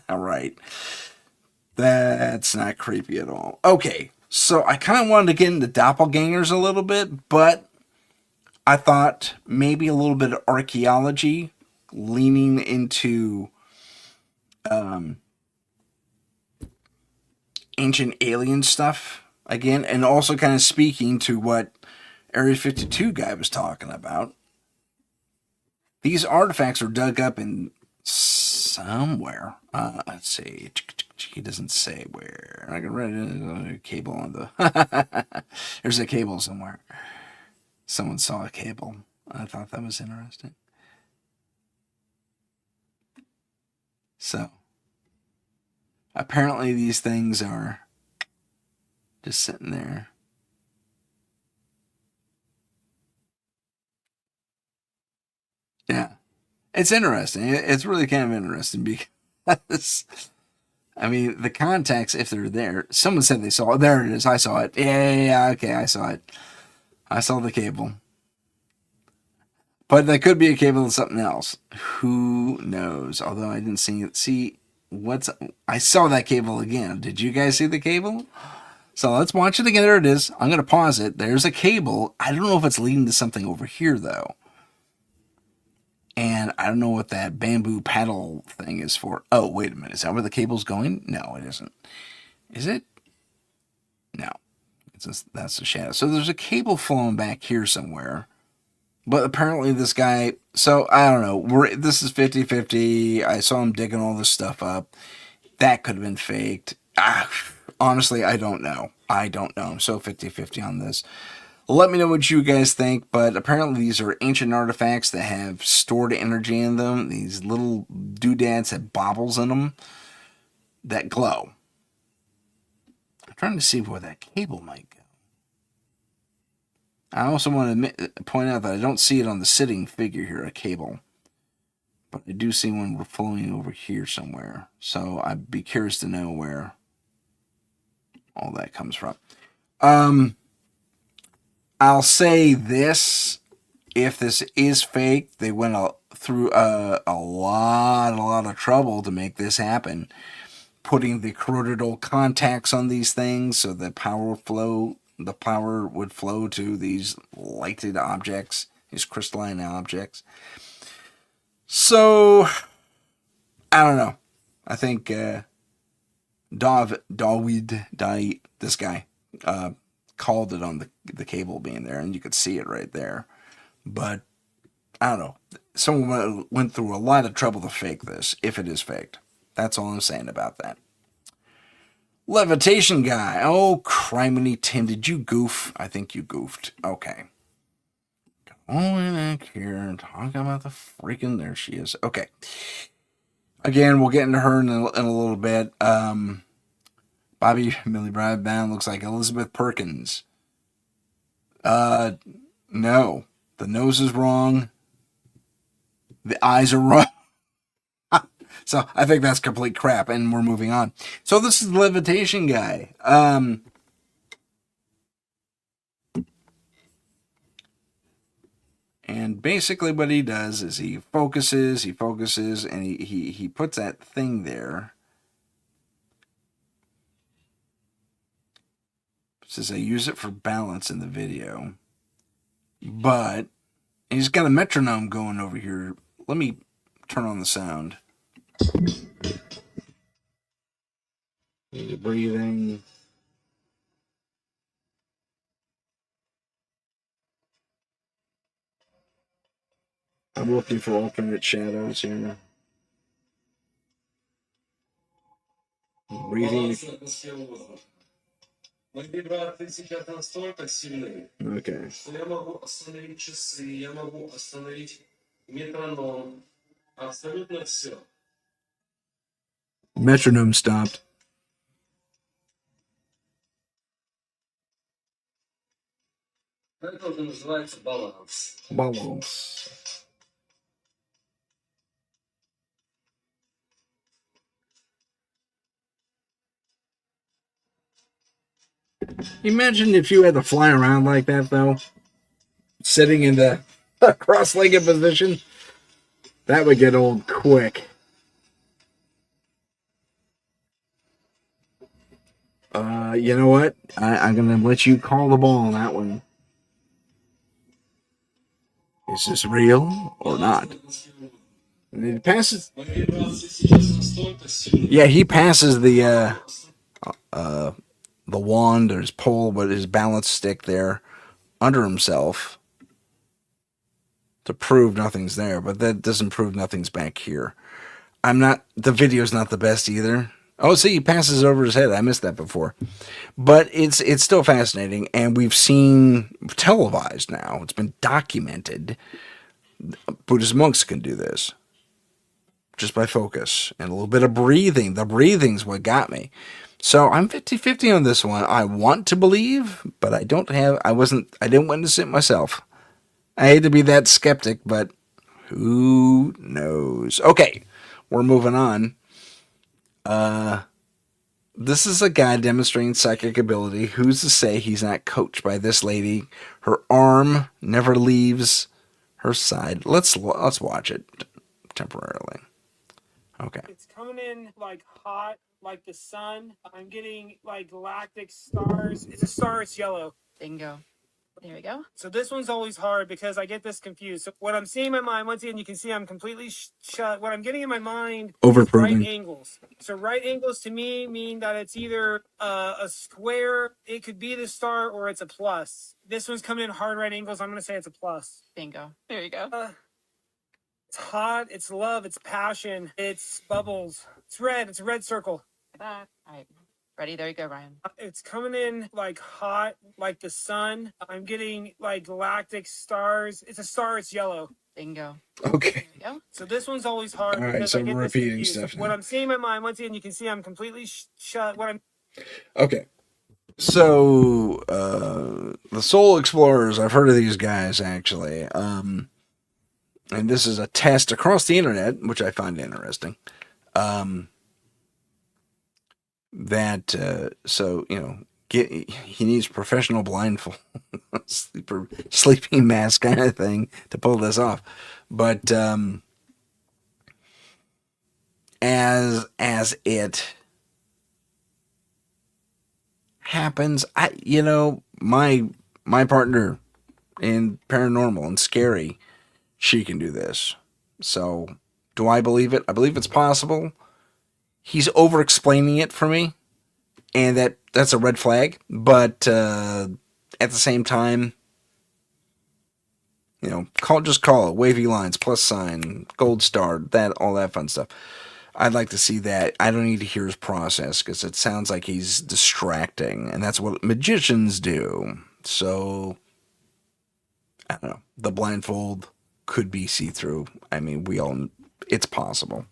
All right. That's not creepy at all. Okay, so I kind of wanted to get into doppelgangers a little bit, but I thought maybe a little bit of archaeology leaning into ancient alien stuff again, and also kind of speaking to what Area 52 guy was talking about. These artifacts are dug up in somewhere. Let's see. He doesn't say where. I can read a cable on the. There's a cable somewhere. Someone saw a cable. I thought that was interesting. So, apparently these things are just sitting there. Yeah. It's interesting. It's really kind of interesting because, I mean, the contacts, if they're there, someone said they saw it. There it is. I saw it. Yeah, okay, I saw it. I saw the cable. But that could be a cable of something else. Who knows? Although I didn't see it. I saw that cable again. Did you guys see the cable? So let's watch it again. There it is. I'm going to pause it. There's a cable. I don't know if it's leading to something over here, though. And I don't know what that bamboo paddle thing is for. Oh, wait a minute. Is that where the cable's going? No, it isn't. Is it? No. That's the shadow. So there's a cable flowing back here somewhere. But apparently this guy... So, I don't know. This is 50-50. I saw him digging all this stuff up. That could have been faked. Honestly, I don't know. I'm so 50-50 on this. Let me know what you guys think, but apparently these are ancient artifacts that have stored energy in them. These little doodads have baubles in them that glow. I'm trying to see where that cable might go. I also want to point out that I don't see it on the sitting figure here, a cable. But I do see one flowing over here somewhere. So I'd be curious to know where all that comes from. I'll say this: if this is fake, they went through a lot of trouble to make this happen, putting the corroded old contacts on these things so the power would flow to these lighted objects, these crystalline objects. So I don't know. I think this guy, called it on the cable being there, and you could see it right there. But I don't know. Someone went through a lot of trouble to fake this, if it is faked. That's all I'm saying about that. Levitation guy. Oh, criminy Tim, did you goof? I think you goofed. Okay. Going back here and talking about the freaking... There she is. Okay. Again, we'll get into her in a little bit. Bobby Millie Broadband looks like Elizabeth Perkins. No. The nose is wrong. The eyes are wrong. So I think that's complete crap, and we're moving on. So this is the levitation guy. And basically what he does is he focuses, and he puts that thing there. It says I use it for balance in the video. But he's got a metronome going over here. Let me turn on the sound. Breathing. I'm looking for alternate shadows here. Breathing. Мои вибрации сейчас настолько сильны, что я могу остановить часы, я могу остановить метроном, абсолютно все. Metronome stopped. Это уже называется баланс. Balance. Imagine if you had to fly around like that, though. Sitting in the cross-legged position. That would get old quick. You know what? I'm going to let you call the ball on that one. Is this real or not? And it passes. Yeah, he passes the wand or his pole, but his balance stick there under himself to prove nothing's there. But that doesn't prove nothing's back here. The video's not the best either. Oh, see, he passes over his head. I missed that before. But it's still fascinating, and we've seen televised now. It's been documented. Buddhist monks can do this just by focus and a little bit of breathing. The breathing's what got me. So I'm 50-50 on this one. I want to believe, but I didn't witness it myself. I hate to be that skeptic, but who knows? Okay, we're moving on. This is a guy demonstrating psychic ability. Who's to say he's not coached by this lady? Her arm never leaves her side. Let's watch it temporarily. Okay. It's coming in like hot, like the sun. I'm getting like galactic stars. It's a star, it's yellow. Bingo. There we go. So this one's always hard because I get this confused. So what I'm seeing in my mind, once again, you can see I'm completely shut. What I'm getting in my mind is right angles. So right angles to me mean that it's either a square, it could be the star, or it's a plus. This one's coming in hard right angles. I'm going to say it's a plus. Bingo. There you go. It's hot, it's love, it's passion, it's bubbles. It's a red circle. Like that. All right. Ready? There you go, Ryan. It's coming in like hot, like the sun. I'm getting like galactic stars. It's a star, it's yellow. Bingo. Okay. There you go. So this one's always hard. All right, because so I get we're this repeating confused. stuff now. What I'm seeing in my mind, once again, you can see I'm completely shut. Okay. So the Soul Explorers, I've heard of these guys actually. And this is a test across the internet, which I find interesting. He needs professional blindfold, sleeping mask kind of thing to pull this off. But as it happens, my partner in paranormal and scary, she can do this. So do I believe it? I believe it's possible. He's over explaining it for me, and that's a red flag. But at the same time, just call it wavy lines, plus sign, gold star, all that fun stuff. I'd like to see that. I don't need to hear his process because it sounds like he's distracting, and that's what magicians do. So I don't know. The blindfold could be see-through. I mean, it's possible.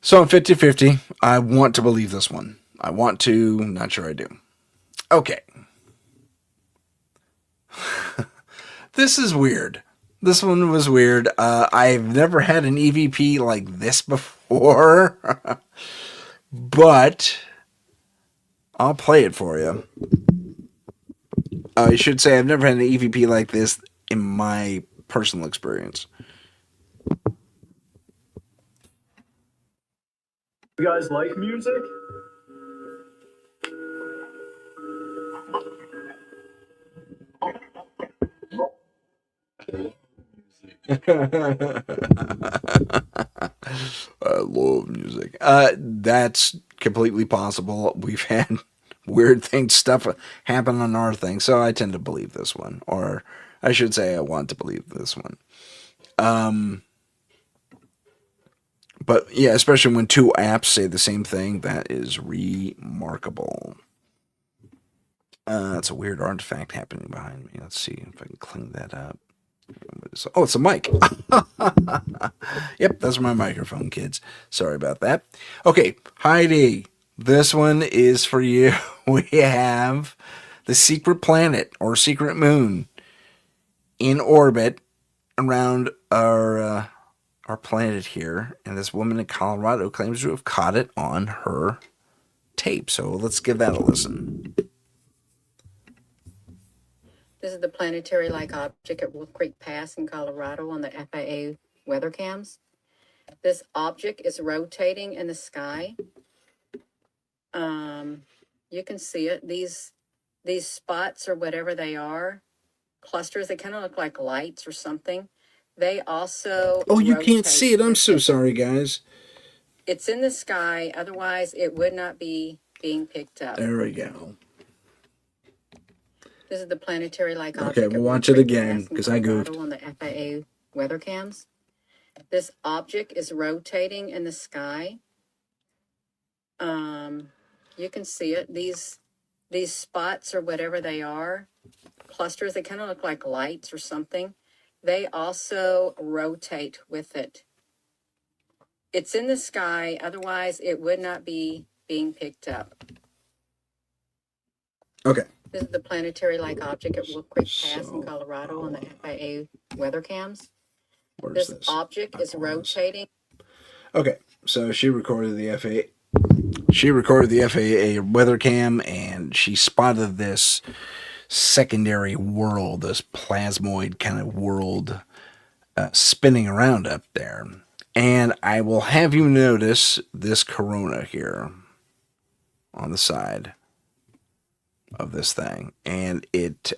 So I'm 50-50. I want to believe this one. I want to, not sure I do. Okay. This is weird. This one was weird. I've never had an EVP like this before. But I'll play it for you. I should say I've never had an EVP like this in my personal experience. You guys like music? I love music. That's completely possible. We've had weird stuff happen on our thing, so I tend to believe this one, or I should say, I want to believe this one. But yeah, especially when two apps say the same thing, that is remarkable. That's a weird artifact happening behind me. Let's see if I can clean that up. Oh, it's a mic. Yep, that's my microphone, kids. Sorry about that. Okay, Heidi, this one is for you. We have the secret planet or secret moon in orbit around our planet here, and this woman in Colorado claims to have caught it on her tape. So let's give that a listen. This is the planetary-like object at Wolf Creek Pass in Colorado on the FAA weather cams. This object is rotating in the sky. You can see it. These spots or whatever they are, clusters, they kind of look like lights or something. They also you can't see it. I'm so sorry, guys. It's in the sky. Otherwise, it would not be being picked up. There we go. This is the planetary-like object. Okay, we'll watch it again because I goofed. On the FAA weather cams. This object is rotating in the sky. You can see it. These spots or whatever they are, clusters, they kind of look like lights or something. They also rotate with it. It's in the sky, otherwise it would not be being picked up. Okay. This is the planetary-like object at Wolf Creek Pass in Colorado on the FAA weather cams. Where's This object is rotating. Okay, so she recorded the FAA. She recorded the FAA weather cam, and she spotted this secondary world, this plasmoid kind of world, spinning around up there. And I will have you notice this corona here on the side of this thing, and it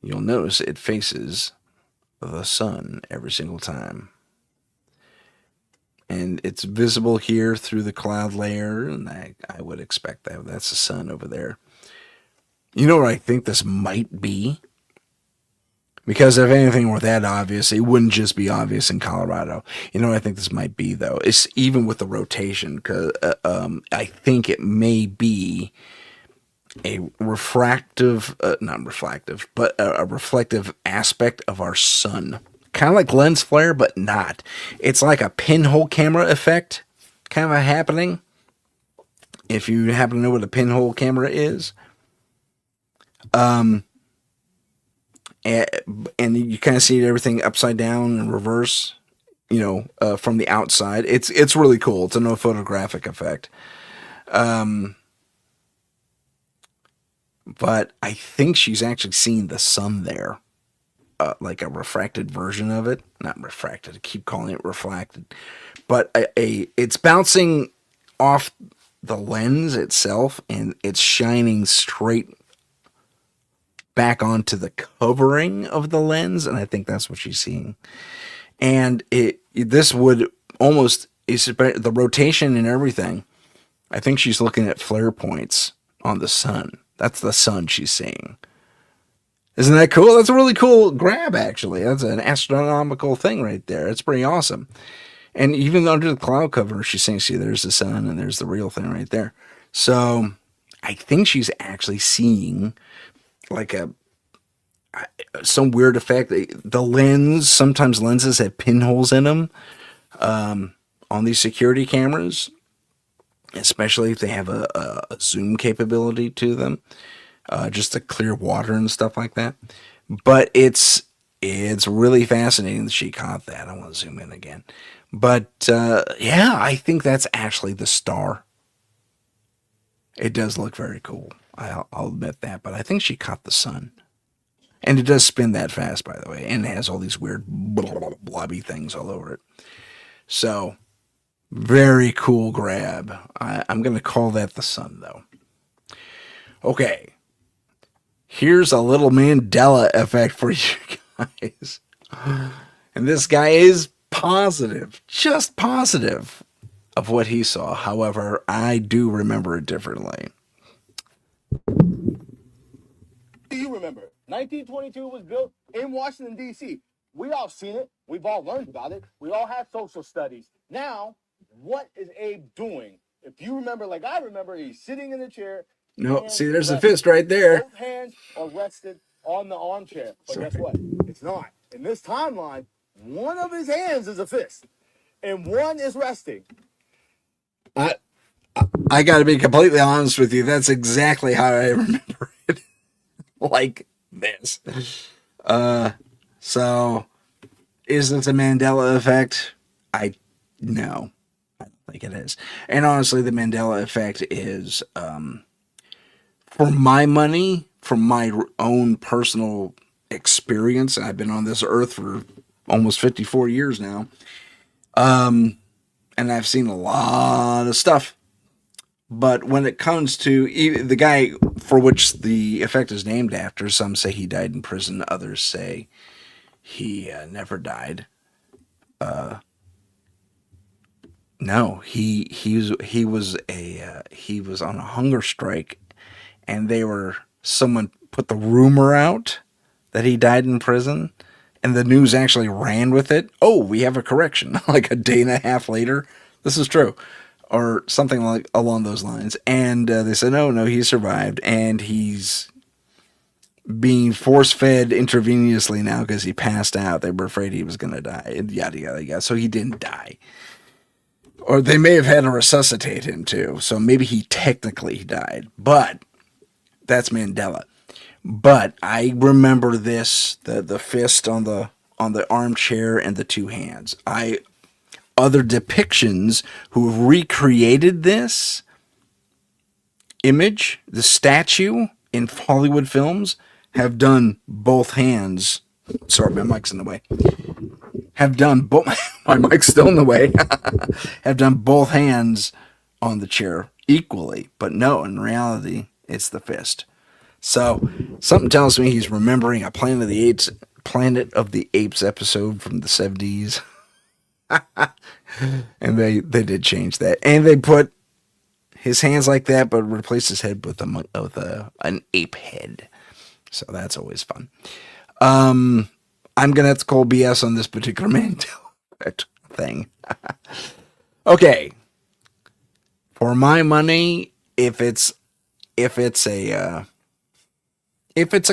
you'll notice it faces the sun every single time, and it's visible here through the cloud layer, and I would expect that that's the sun over there. You know what I think this might be? Because if anything were that obvious, it wouldn't just be obvious in Colorado. You know what I think this might be, though? It's even with the rotation, because I think it may be a refractive, not reflective, but a reflective aspect of our sun. Kind of like lens flare, but not. It's like a pinhole camera effect kind of happening. If you happen to know what a pinhole camera is. And you kind of see everything upside down and reverse, from the outside. It's really cool. It's a no photographic effect. But I think she's actually seen the sun there, like a refracted version of it. Not refracted. I keep calling it reflected, but it's bouncing off the lens itself, and it's shining straight back onto the covering of the lens, and I think that's what she's seeing. And this would almost, the rotation and everything, I think she's looking at flare points on the sun. That's the sun she's seeing. Isn't that cool? That's a really cool grab, actually. That's an astronomical thing right there. It's pretty awesome. And even under the cloud cover, she's saying, see, there's the sun and there's the real thing right there. So I think she's actually seeing like some weird effect. The lens, sometimes lenses have pinholes in them on these security cameras, especially if they have a zoom capability to them, just to clear water and stuff like that. But it's really fascinating that she caught that. I want to zoom in again. But yeah, I think that's actually the star. It does look very cool. I'll admit that, but I think she caught the sun. And it does spin that fast, by the way, and it has all these weird blobby things all over it. So, very cool grab. I'm going to call that the sun, though. Okay. Here's a little Mandela effect for you guys. And this guy is positive, just positive of what he saw. However, I do remember it differently. Do you remember? 1922 was built in Washington, D.C. We all seen it. We've all learned about it. We all had social studies. Now, what is Abe doing? If you remember, like I remember, he's sitting in the chair. No, see, there's the fist right there. Both hands are rested on the armchair. But guess what? It's not. In this timeline, one of his hands is a fist, and one is resting. I got to be completely honest with you. That's exactly how I remember it. Like this. So is this a Mandela effect? No, I don't think it is. And honestly, the Mandela effect is, for my money, from my own personal experience, I've been on this earth for almost 54 years now. And I've seen a lot of stuff. But when it comes to the guy for which the effect is named after, some say he died in prison, others say he never died. No, he was on a hunger strike, and someone put the rumor out that he died in prison, and the news actually ran with it. Oh, we have a correction. Like a day and a half later, this is true, or something like along those lines. And they said, no, he survived, and he's being force fed intravenously now because he passed out. They were afraid he was going to die. And yada yada yada. So he didn't die, or they may have had to resuscitate him too. So maybe he technically died, but that's Mandela. But I remember this, the fist on the armchair and the two hands. Other depictions who have recreated this image, the statue in Hollywood films, have done both hands. Sorry, my mic's in the way. Have done both. My mic's still in the way. Have done both hands on the chair equally, but no, in reality, it's the fist. So something tells me he's remembering a Planet of the Apes episode from the 70s. And they did change that. And they put his hands like that, but replaced his head with an ape head. So that's always fun. I'm going to have to call BS on this particular Mandela thing. Okay. For my money, if it's a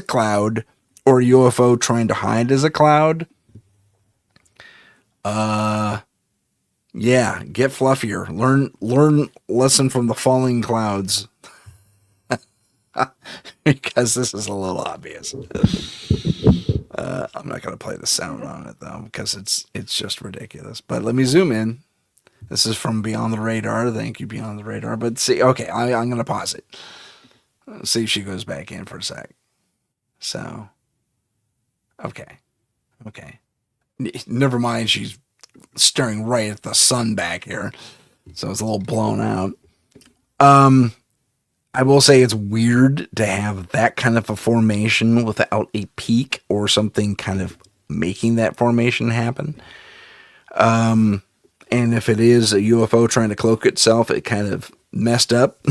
cloud or a UFO trying to hide as a cloud, yeah, get fluffier. Learn lesson from the falling clouds. Because this is a little obvious. I'm not going to play the sound on it though, because it's just ridiculous. But let me zoom in. This is from Beyond the Radar. Thank you, Beyond the Radar. But see, okay, I'm going to pause it. Let's see if she goes back in for a sec. So, okay. Never mind, she's staring right at the sun back here. So it's a little blown out. I will say it's weird to have that kind of a formation without a peak or something kind of making that formation happen. And if it is a UFO trying to cloak itself, it kind of messed up.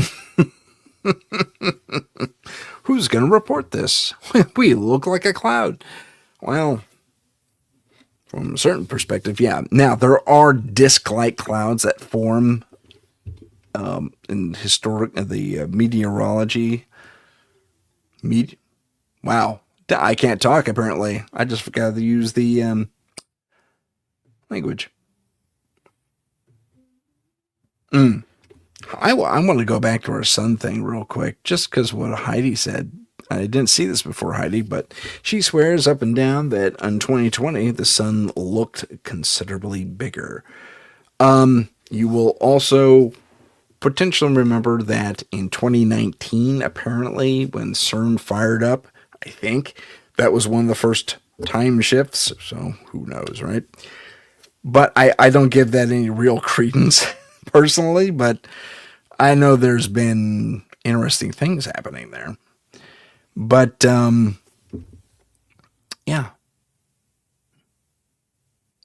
Who's going to report this? We look like a cloud. Well, from a certain perspective, yeah. Now, there are disk-like clouds that form in the meteorology. Wow. I can't talk, apparently. I just forgot to use the language. I want to go back to our sun thing real quick, just because what Heidi said. I didn't see this before, Heidi, but she swears up and down that in 2020, the sun looked considerably bigger. You will also potentially remember that in 2019, apparently, when CERN fired up, I think, that was one of the first time shifts, so who knows, right? But I don't give that any real credence, personally, but I know there's been interesting things happening there. But, yeah.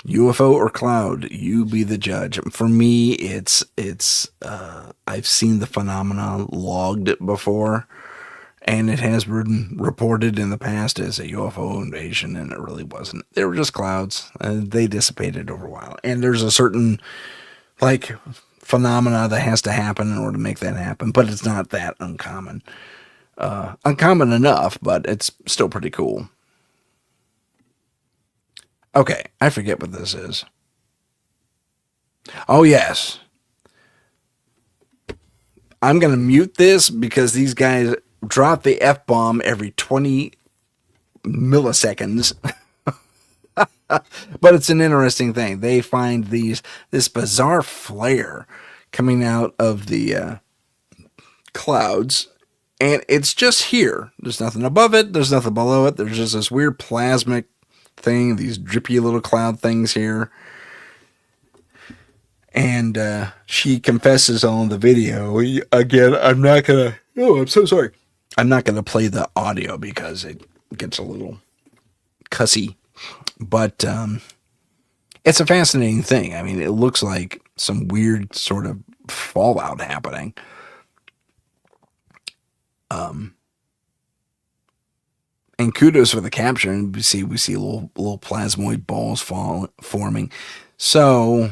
UFO or cloud, you be the judge. For me, it's I've seen the phenomenon logged before, and it has been reported in the past as a UFO invasion, and it really wasn't. They were just clouds, and they dissipated over a while. And there's a certain, like, phenomena that has to happen in order to make that happen, but it's not that uncommon. Uncommon enough, but it's still pretty cool. Okay, I forget what this is. Oh, yes. I'm going to mute this because these guys drop the F-bomb every 20 milliseconds. But it's an interesting thing. They find this bizarre flare coming out of the clouds, and it's just here. There's nothing above it. There's nothing below it. There's just this weird plasmic thing, these drippy little cloud things here. And she confesses on the video. Again, I'm not going to... Oh, I'm so sorry. I'm not going to play the audio because it gets a little cussy. But it's a fascinating thing. I mean, it looks like some weird sort of fallout happening. And kudos for the capture. And we see little plasmoid balls forming. So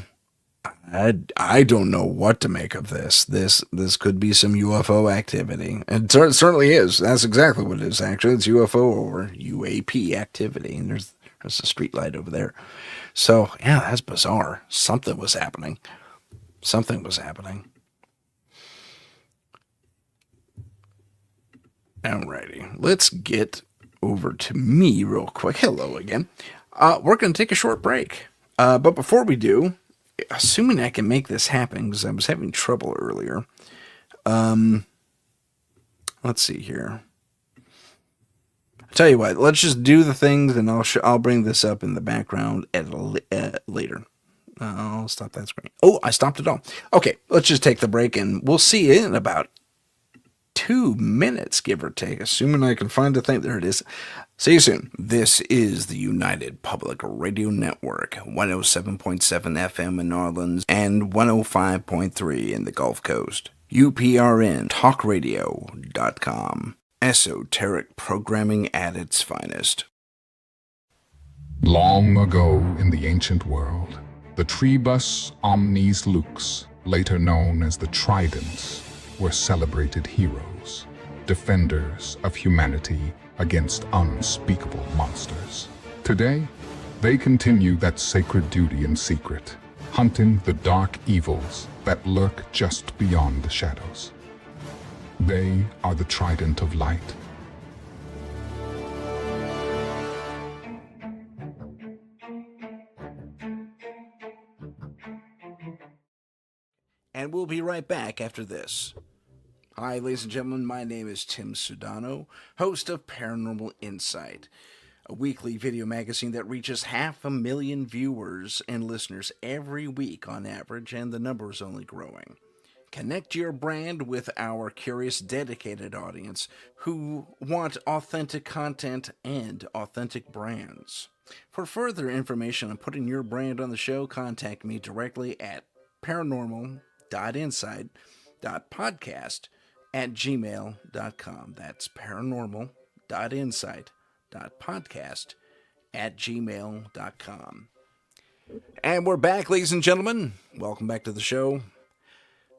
I don't know what to make of this. This could be some UFO activity. It certainly is. That's exactly what it is. Actually, it's UFO or UAP activity. And there's a street light over there. So yeah, that's bizarre. Something was happening. Something was happening. Alrighty, let's get over to me real quick. Hello again. We're going to take a short break. But before we do, assuming I can make this happen, because I was having trouble earlier. Let's see here. I'll tell you what, let's just do the things, and I'll bring this up in the background later. I'll stop that screen. Oh, I stopped it all. Okay, let's just take the break, and we'll see you in about 2 minutes, give or take, assuming I can find the thing. There it is. See you soon. This is the United Public Radio Network, 107.7 FM in New Orleans and 105.3 in the Gulf Coast. UPRN talkradio.com. Esoteric programming at its finest. Long ago in the ancient world, the Trebus Omnes Lux, later known as the Tridents, were celebrated heroes, defenders of humanity against unspeakable monsters. Today, they continue that sacred duty in secret, hunting the dark evils that lurk just beyond the shadows. They are the Trident of Light. And we'll be right back after this. Hi, ladies and gentlemen. My name is Tim Sudano, host of Paranormal Insight, a weekly video magazine that reaches 500,000 viewers and listeners every week on average, and the number is only growing. Connect your brand with our curious, dedicated audience who want authentic content and authentic brands. For further information on putting your brand on the show, contact me directly at paranormal.insight.podcast@gmail.com. That's paranormal.insight.podcast@gmail.com. And we're back, ladies and gentlemen. Welcome back to the show.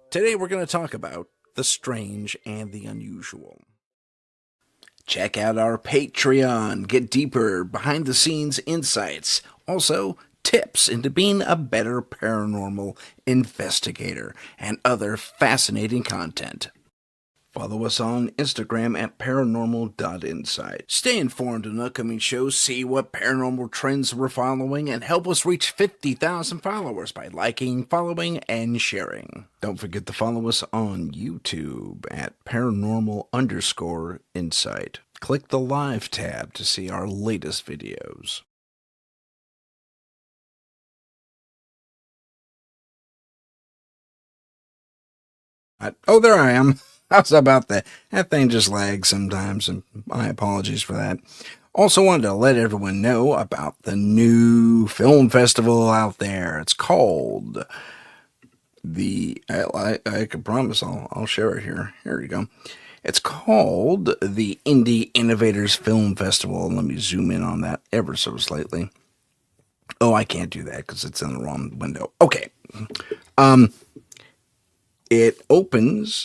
Today we're going to talk about the strange and the unusual. Check out our Patreon. Get deeper behind-the-scenes insights. Also, tips into being a better paranormal investigator and other fascinating content. Follow us on Instagram at paranormal.insight. Stay informed on upcoming shows, see what paranormal trends we're following, and help us reach 50,000 followers by liking, following, and sharing. Don't forget to follow us on YouTube at paranormal_insight. Click the live tab to see our latest videos. Oh, there I am. How's about that? That thing just lags sometimes, and my apologies for that. Also wanted to let everyone know about the new film festival out there. It's called I can promise I'll share it here. Here you go. It's called the Indie Innovators Film Festival. Let me zoom in on that ever so slightly. Oh, I can't do that because it's in the wrong window. Okay.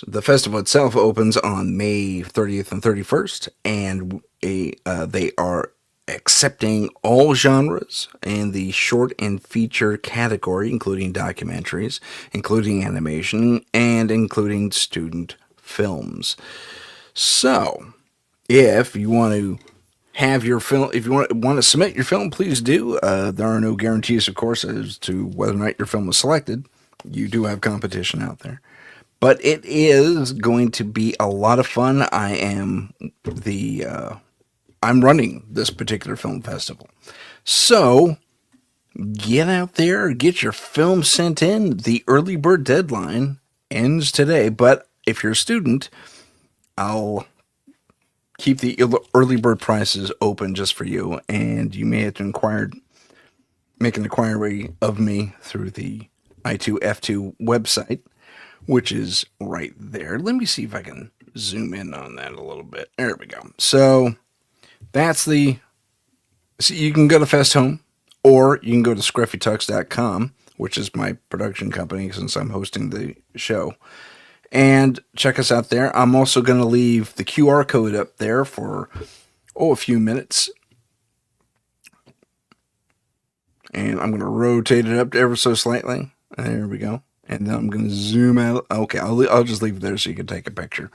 The festival itself opens on May 30th and 31st, and they are accepting all genres in the short and feature category, including documentaries, including animation, and including student films. So, if you want to have your film, if you want to submit your film, please do. There are no guarantees, of course, as to whether or not your film was selected. You do have competition out there. But it is going to be a lot of fun. I'm running this particular film festival. So get out there, get your film sent in. The early bird deadline ends today. But if you're a student, I'll keep the early bird prices open just for you. And you may have to make an inquiry of me through the I2F2 website, which is right there. Let me see if I can zoom in on that a little bit. There we go. So that's the. So you can go to Fest Home, or you can go to scruffytux.com, which is my production company since I'm hosting the show, and check us out there. I'm also going to leave the QR code up there for a few minutes, and I'm going to rotate it up ever so slightly. There we go. And then I'm going to zoom out. Okay, I'll just leave it there so you can take a picture.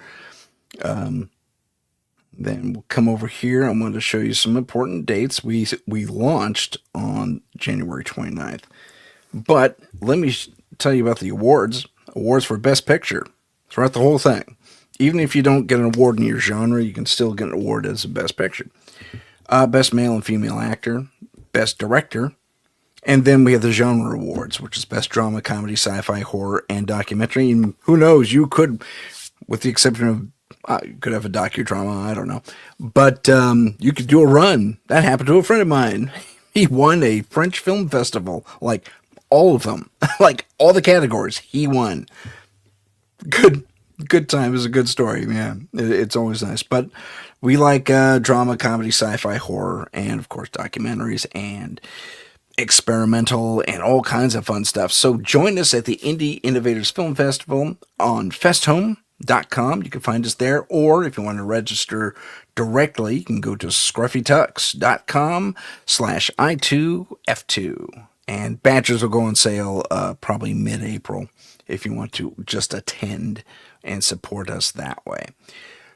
Then we'll come over here. I'm going to show you some important dates. We launched on January 29th. But let me tell you about the awards. Awards for Best Picture throughout the whole thing. Even if you don't get an award in your genre, you can still get an award as a Best Picture. Best Male and Female Actor, Best Director, and then we have the genre awards, which is Best Drama, Comedy, Sci-Fi, Horror, and Documentary. And who knows, you could, with the exception of you could have a docudrama, I don't know. But you could do a run. That happened to a friend of mine. He won a French film festival, like all of them, like all the categories. He won. Good time. Is a good story. Yeah, it's always nice. But we like drama, comedy, sci-fi, horror, and of course documentaries and experimental and all kinds of fun stuff. So join us at the Indie Innovators Film Festival on festhome.com. You can find us there, or if you want to register directly, you can go to scruffytux.com/I2F2. And badges will go on sale probably mid-April if you want to just attend and support us that way.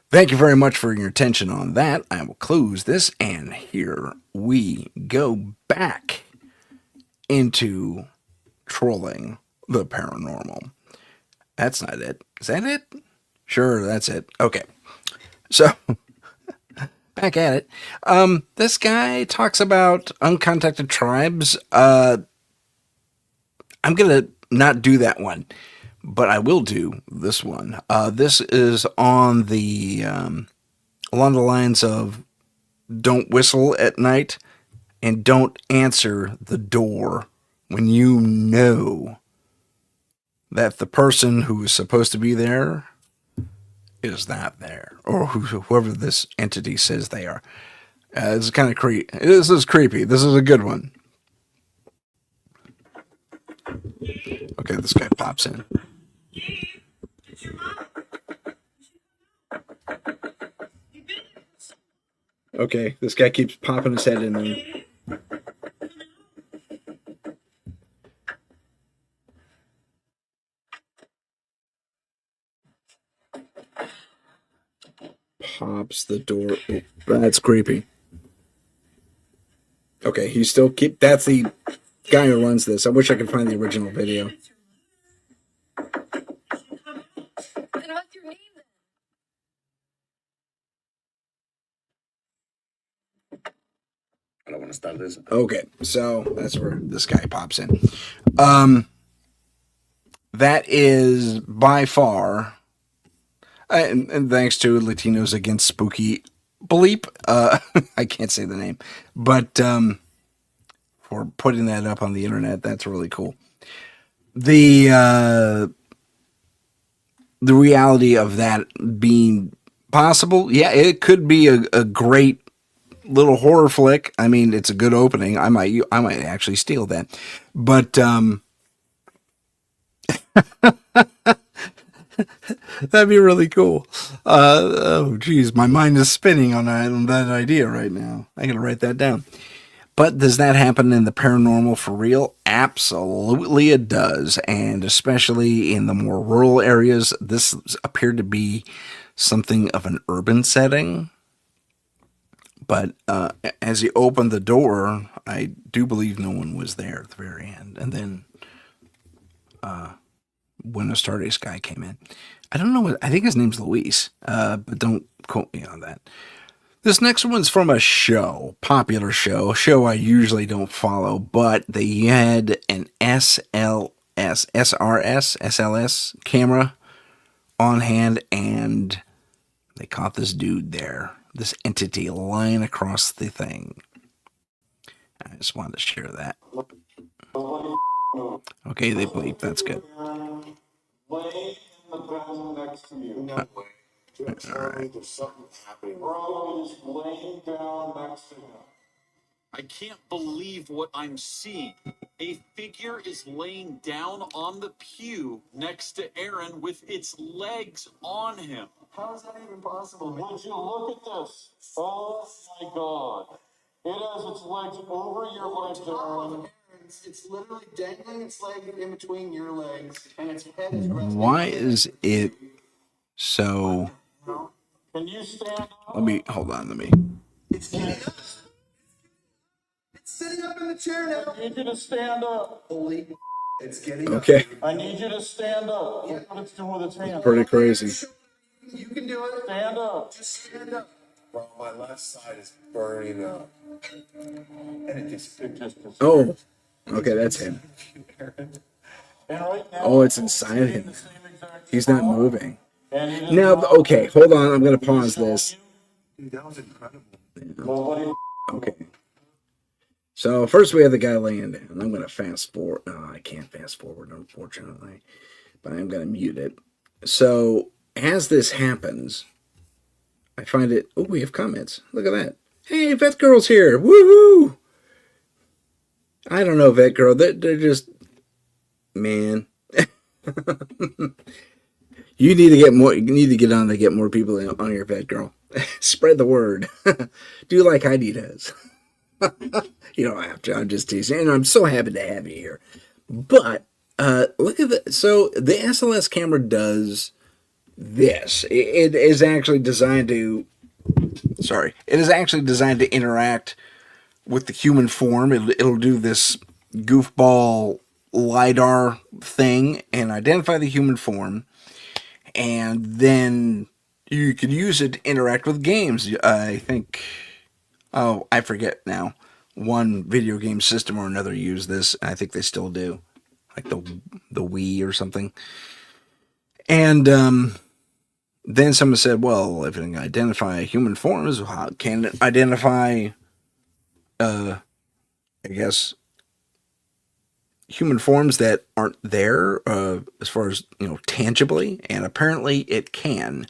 Thank you very much for your attention on that. I will close this, and here we go back into trolling the paranormal. That's not it. Is that it? Sure, that's it. Okay. So, back at it. This guy talks about uncontacted tribes. I'm going to not do that one, but I will do this one. This is on the along the lines of don't whistle at night and don't answer the door when you know that the person who is supposed to be there is not there, or whoever this entity says they are. It's kind of creepy. This is creepy. This is a good one. Okay, this guy pops in. Okay, this guy keeps popping his head in there. Pops the door. Oh, that's creepy. Okay, he's still keep. That's the guy who runs this. I wish I could find the original video. I don't want to start this. Okay, so that's where this guy pops in. That is by far, and thanks to Latinos Against Spooky Bleep, I can't say the name, but for putting that up on the internet, that's really cool. The reality of that being possible, yeah, it could be a great little horror flick. I mean, it's a good opening. I might actually steal that, but that'd be really cool. Oh, geez, my mind is spinning on that idea right now. I gotta write that down. But does that happen in the paranormal for real? Absolutely it does. And especially in the more rural areas, this appeared to be something of an urban setting. But as he opened the door, I do believe no one was there at the very end. And then when a Stardust guy came in, I don't know, I think his name's Luis, but don't quote me on that. This next one's from a popular show I usually don't follow, but they had an SLS camera on hand, and they caught this dude there, this entity lying across the thing. I just wanted to share that. Okay, they bleep, that's good. Charlie, there's something happening. Bro is laying down next to him. I can't believe what I'm seeing. A figure is laying down on the pew next to Aaron with its legs on him. How is that even possible? Would you look at this? Oh my God. It has its legs over your legs, Aaron. It's literally dangling its leg in between your legs, and its head is resting. Why is it so? Can you stand up? Hold on. Let me. It's getting up. It's sitting up in the chair now. I need you to stand up. Holy, it's getting up. Okay. I need you to stand up. Look what it's doing with its hands. Pretty crazy. You can do it. Stand up. Just stand up. Bro, my left side is burning up. And it just Oh. Okay, that's him. And right now, Oh, it's inside him. the same exact He's not spot. moving. And he does Now, not- okay, hold on. I'm going to pause this. Dude, that was incredible. Nobody. Okay. So first we have the guy laying down. I'm going to fast forward. No, I can't fast forward, unfortunately. But I'm going to mute it. So as this happens, I find it... Oh, we have comments. Look at that. Hey, Vet Girl's here. Woohoo! I don't know, Vet Girl. They're just... Man. You need to get more. You need to get on to get more people on your Vet Girl. Spread the word. Do like Heidi does. You don't have to. I'm just teasing. And I'm so happy to have you here. But look at the. So the SLS camera does this. It is actually designed to. Sorry. It is actually designed to interact with the human form. It'll do this goofball LiDAR thing and identify the human form. And then you could use it to interact with games. I think, oh, I forget now. One video game system or another used this. I think they still do, like the Wii or something. And then someone said, "Well, if it can identify human forms, how can it identify, I guess, human forms that aren't there as far as, tangibly?" And apparently it can.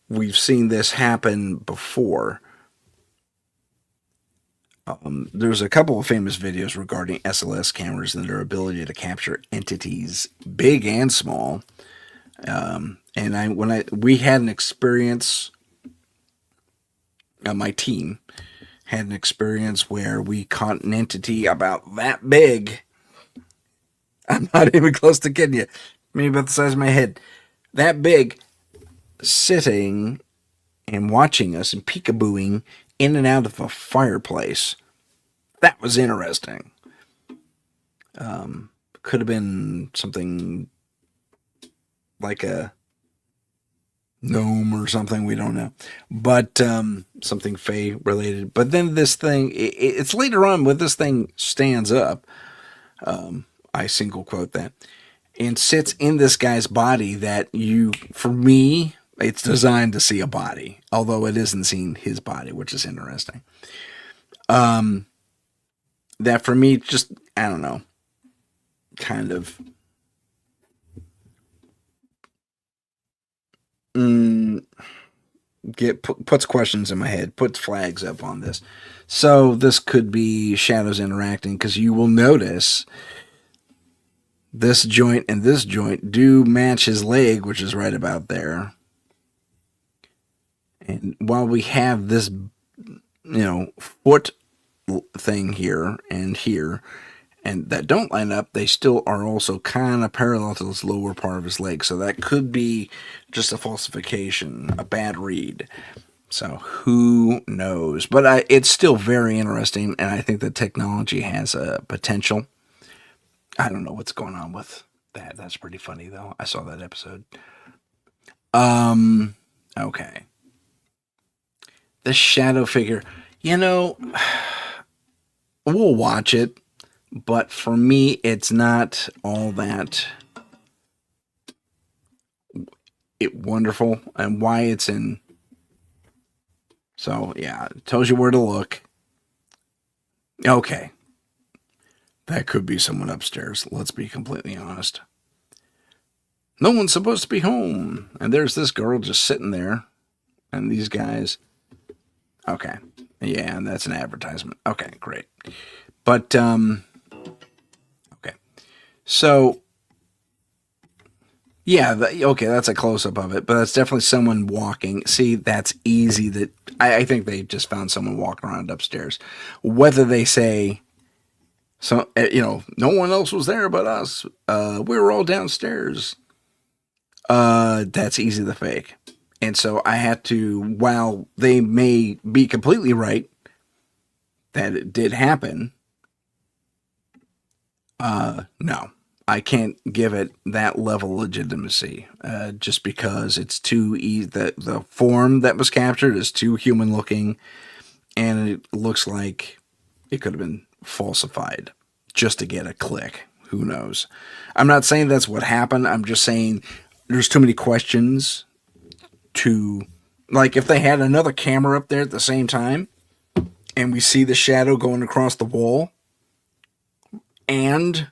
We've seen this happen before. There's a couple of famous videos regarding SLS cameras and their ability to capture entities, big and small. We had an experience, my team had an experience where we caught an entity about that big. I'm not even close to kidding you. Maybe about the size of my head. That big, sitting and watching us and peekabooing in and out of a fireplace. That was interesting. Could have been something like a gnome or something. We don't know. But something Fae related. But then this thing, it's later on when this thing stands up. I single quote that. And sits in this guy's body that for me, it's designed to see a body. Although it isn't seeing his body, which is interesting. That for me, just, I don't know, kind of puts questions in my head, puts flags up on this. So this could be shadows interacting, because you will notice this joint and this joint do match his leg, which is right about there. And while we have this, foot thing here, and that don't line up, they still are also kind of parallel to this lower part of his leg. So that could be just a falsification, a bad read. So who knows? But it's still very interesting, and I think the technology has a potential. I don't know what's going on with that. That's pretty funny, though. I saw that episode. Okay. The shadow figure. We'll watch it, but for me, it's not all that wonderful, and why it's in. So, yeah, it tells you where to look. Okay. That could be someone upstairs. Let's be completely honest. No one's supposed to be home. And there's this girl just sitting there. And these guys. Okay. Yeah, and that's an advertisement. Okay, great. But, okay. So, yeah, okay, that's a close up of it, but that's definitely someone walking. See, that's easy. That I think they just found someone walking around upstairs. Whether they say, so no one else was there but us. We were all downstairs. That's easy to fake. And so I had to, while they may be completely right that it did happen, no, I can't give it that level of legitimacy, just because it's too easy. The form that was captured is too human looking, and it looks like it could have been falsified just to get a click. Who knows? I'm not saying that's what happened. I'm just saying there's too many questions to, like, if they had another camera up there at the same time and we see the shadow going across the wall and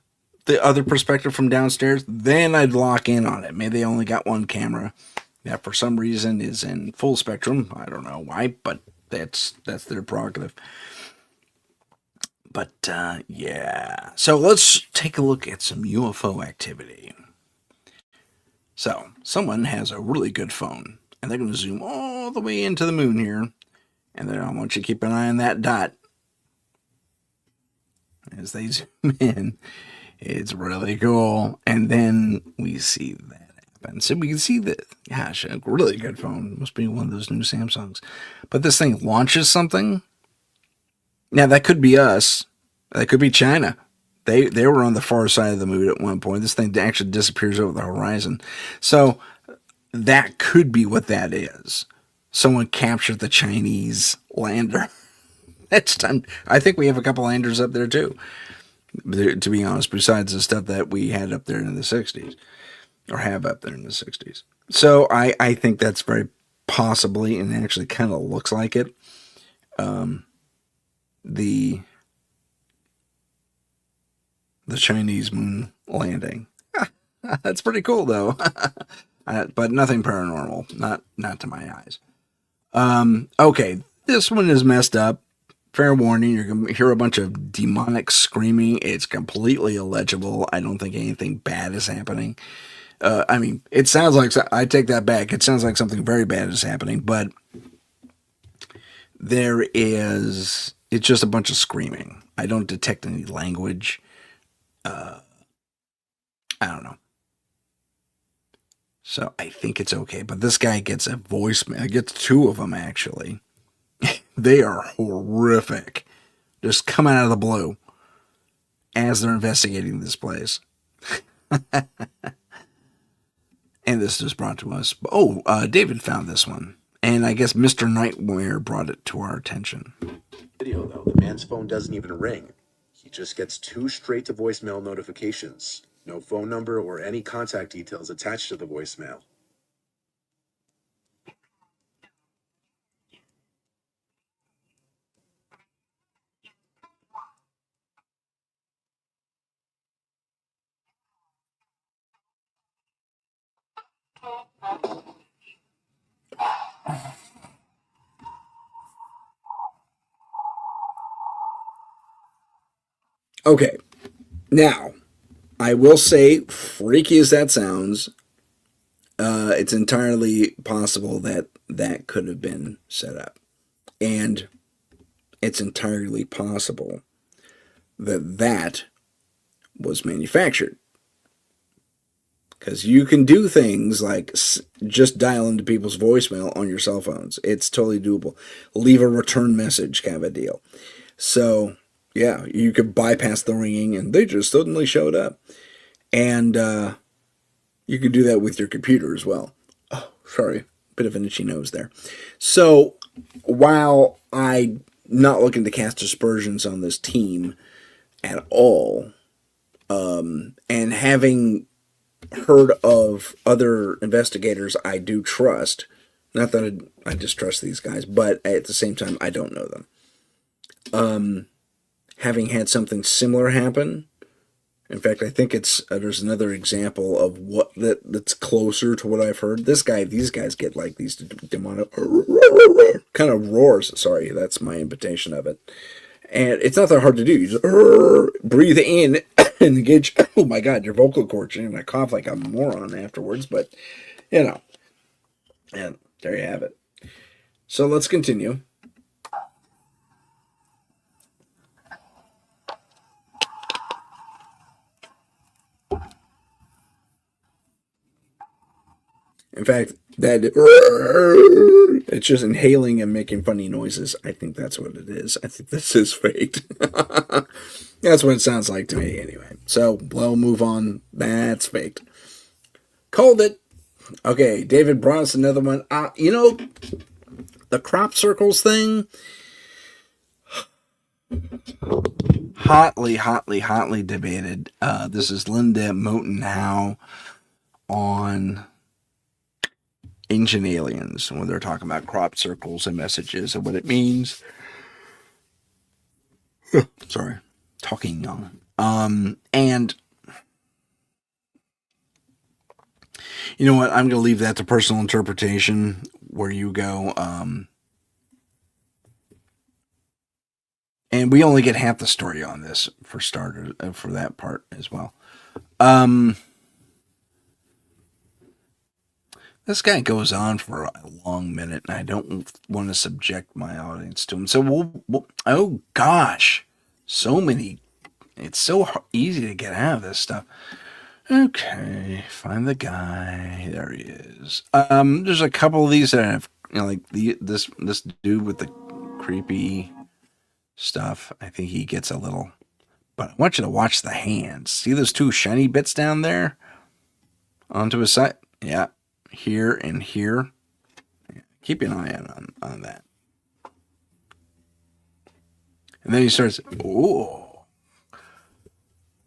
the other perspective from downstairs, then I'd lock in on it. Maybe they only got one camera that for some reason is in full spectrum. I don't know why, but that's their prerogative. But yeah, so let's take a look at some UFO activity. So someone has a really good phone, and they're going to zoom all the way into the moon here, and then I want you to keep an eye on that dot as they zoom in. It's really cool. And then we see that happen. So we can see that, gosh, a really good phone. Must be one of those new Samsungs. But this thing launches something. Now, that could be us. That could be China. They were on the far side of the moon at one point. This thing actually disappears over the horizon. So that could be what that is. Someone captured the Chinese lander. That's done. I think we have a couple landers up there, too, to be honest, besides the stuff that we had up there in the 60s, or have up there in the 60s. So I think that's very possibly, and actually kind of looks like it, the Chinese moon landing. That's pretty cool, though. But nothing paranormal, not to my eyes. Okay, this one is messed up. Fair warning, you're going to hear a bunch of demonic screaming. It's completely illegible. I don't think anything bad is happening. I mean, it sounds like, I take that back. It sounds like something very bad is happening, but it's just a bunch of screaming. I don't detect any language. I don't know. So I think it's okay. But this guy gets a voicemail. He gets two of them, actually. They are horrific. Just coming out of the blue as they're investigating this place. And this is brought to us. David found this one. And I guess Mr. Nightmare brought it to our attention. Video, though, the man's phone doesn't even ring. He just gets two straight to voicemail notifications. No phone number or any contact details attached to the voicemail. Okay. Now, I will say, freaky as that sounds, it's entirely possible that that could have been set up. And it's entirely possible that that was manufactured. Because you can do things like just dial into people's voicemail on your cell phones. It's totally doable. Leave a return message kind of a deal. So, yeah, you could bypass the ringing and they just suddenly showed up. And you could do that with your computer as well. Oh, sorry. Bit of an itchy nose there. So, while I'm not looking to cast aspersions on this team at all, and having heard of other investigators I do trust, not that I distrust these guys, but at the same time, I don't know them. Having had something similar happen, In fact, I think it's there's another example of what that's closer to what I've heard. These guys get like these demonic kind of roars. Sorry, that's my imitation of it. And it's not that hard to do. You just breathe in and engage. Oh my God, your vocal cords. And I cough like a moron afterwards, but you know, and there you have it. So let's continue. In fact, that it's just inhaling and making funny noises. I think that's what it is. I think this is faked. That's what it sounds like to me, anyway. So we'll move on. That's faked. Called it. Okay, David brought us another one. The crop circles thing. Hotly debated. This is Linda Moten Howe on Ancient Aliens, when they're talking about crop circles and messages and what it means. Sorry, talking young. And you know what? I'm going to leave that to personal interpretation where you go. And we only get half the story on this for starters, for that part as well. This guy goes on for a long minute, and I don't want to subject my audience to him. So oh gosh, so many. It's so easy to get out of this stuff. Okay, find the guy. There he is. There's a couple of these that have, like this dude with the creepy stuff. I think he gets a little. But I want you to watch the hands. See those two shiny bits down there? Onto his side? Yeah. Here and here. Keep an eye on that. And then he starts, oh.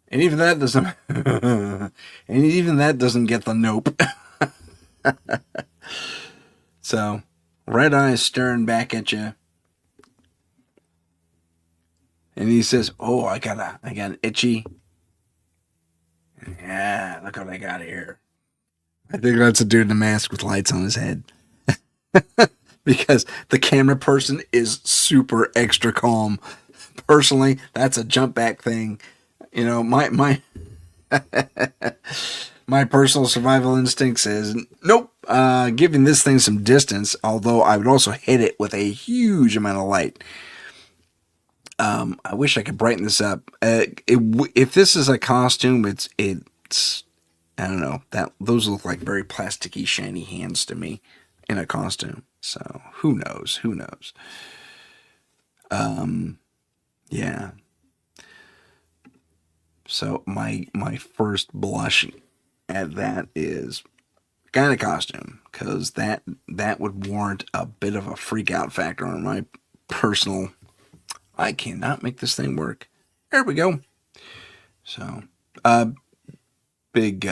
And even that doesn't get the nope. So, red eyes staring back at you. And he says, oh, I got an itchy. Yeah, look what I got here. I think that's a dude in a mask with lights on his head. Because the camera person is super extra calm. Personally, that's a jump back thing. You know, my my personal survival instinct says, nope, giving this thing some distance, although I would also hit it with a huge amount of light. I wish I could brighten this up. If this is a costume, it's I don't know, those look like very plasticky, shiny hands to me in a costume. So who knows? Yeah. So my first blush at that is kind of costume, because that would warrant a bit of a freak out factor on my personal. I cannot make this thing work. There we go. So, big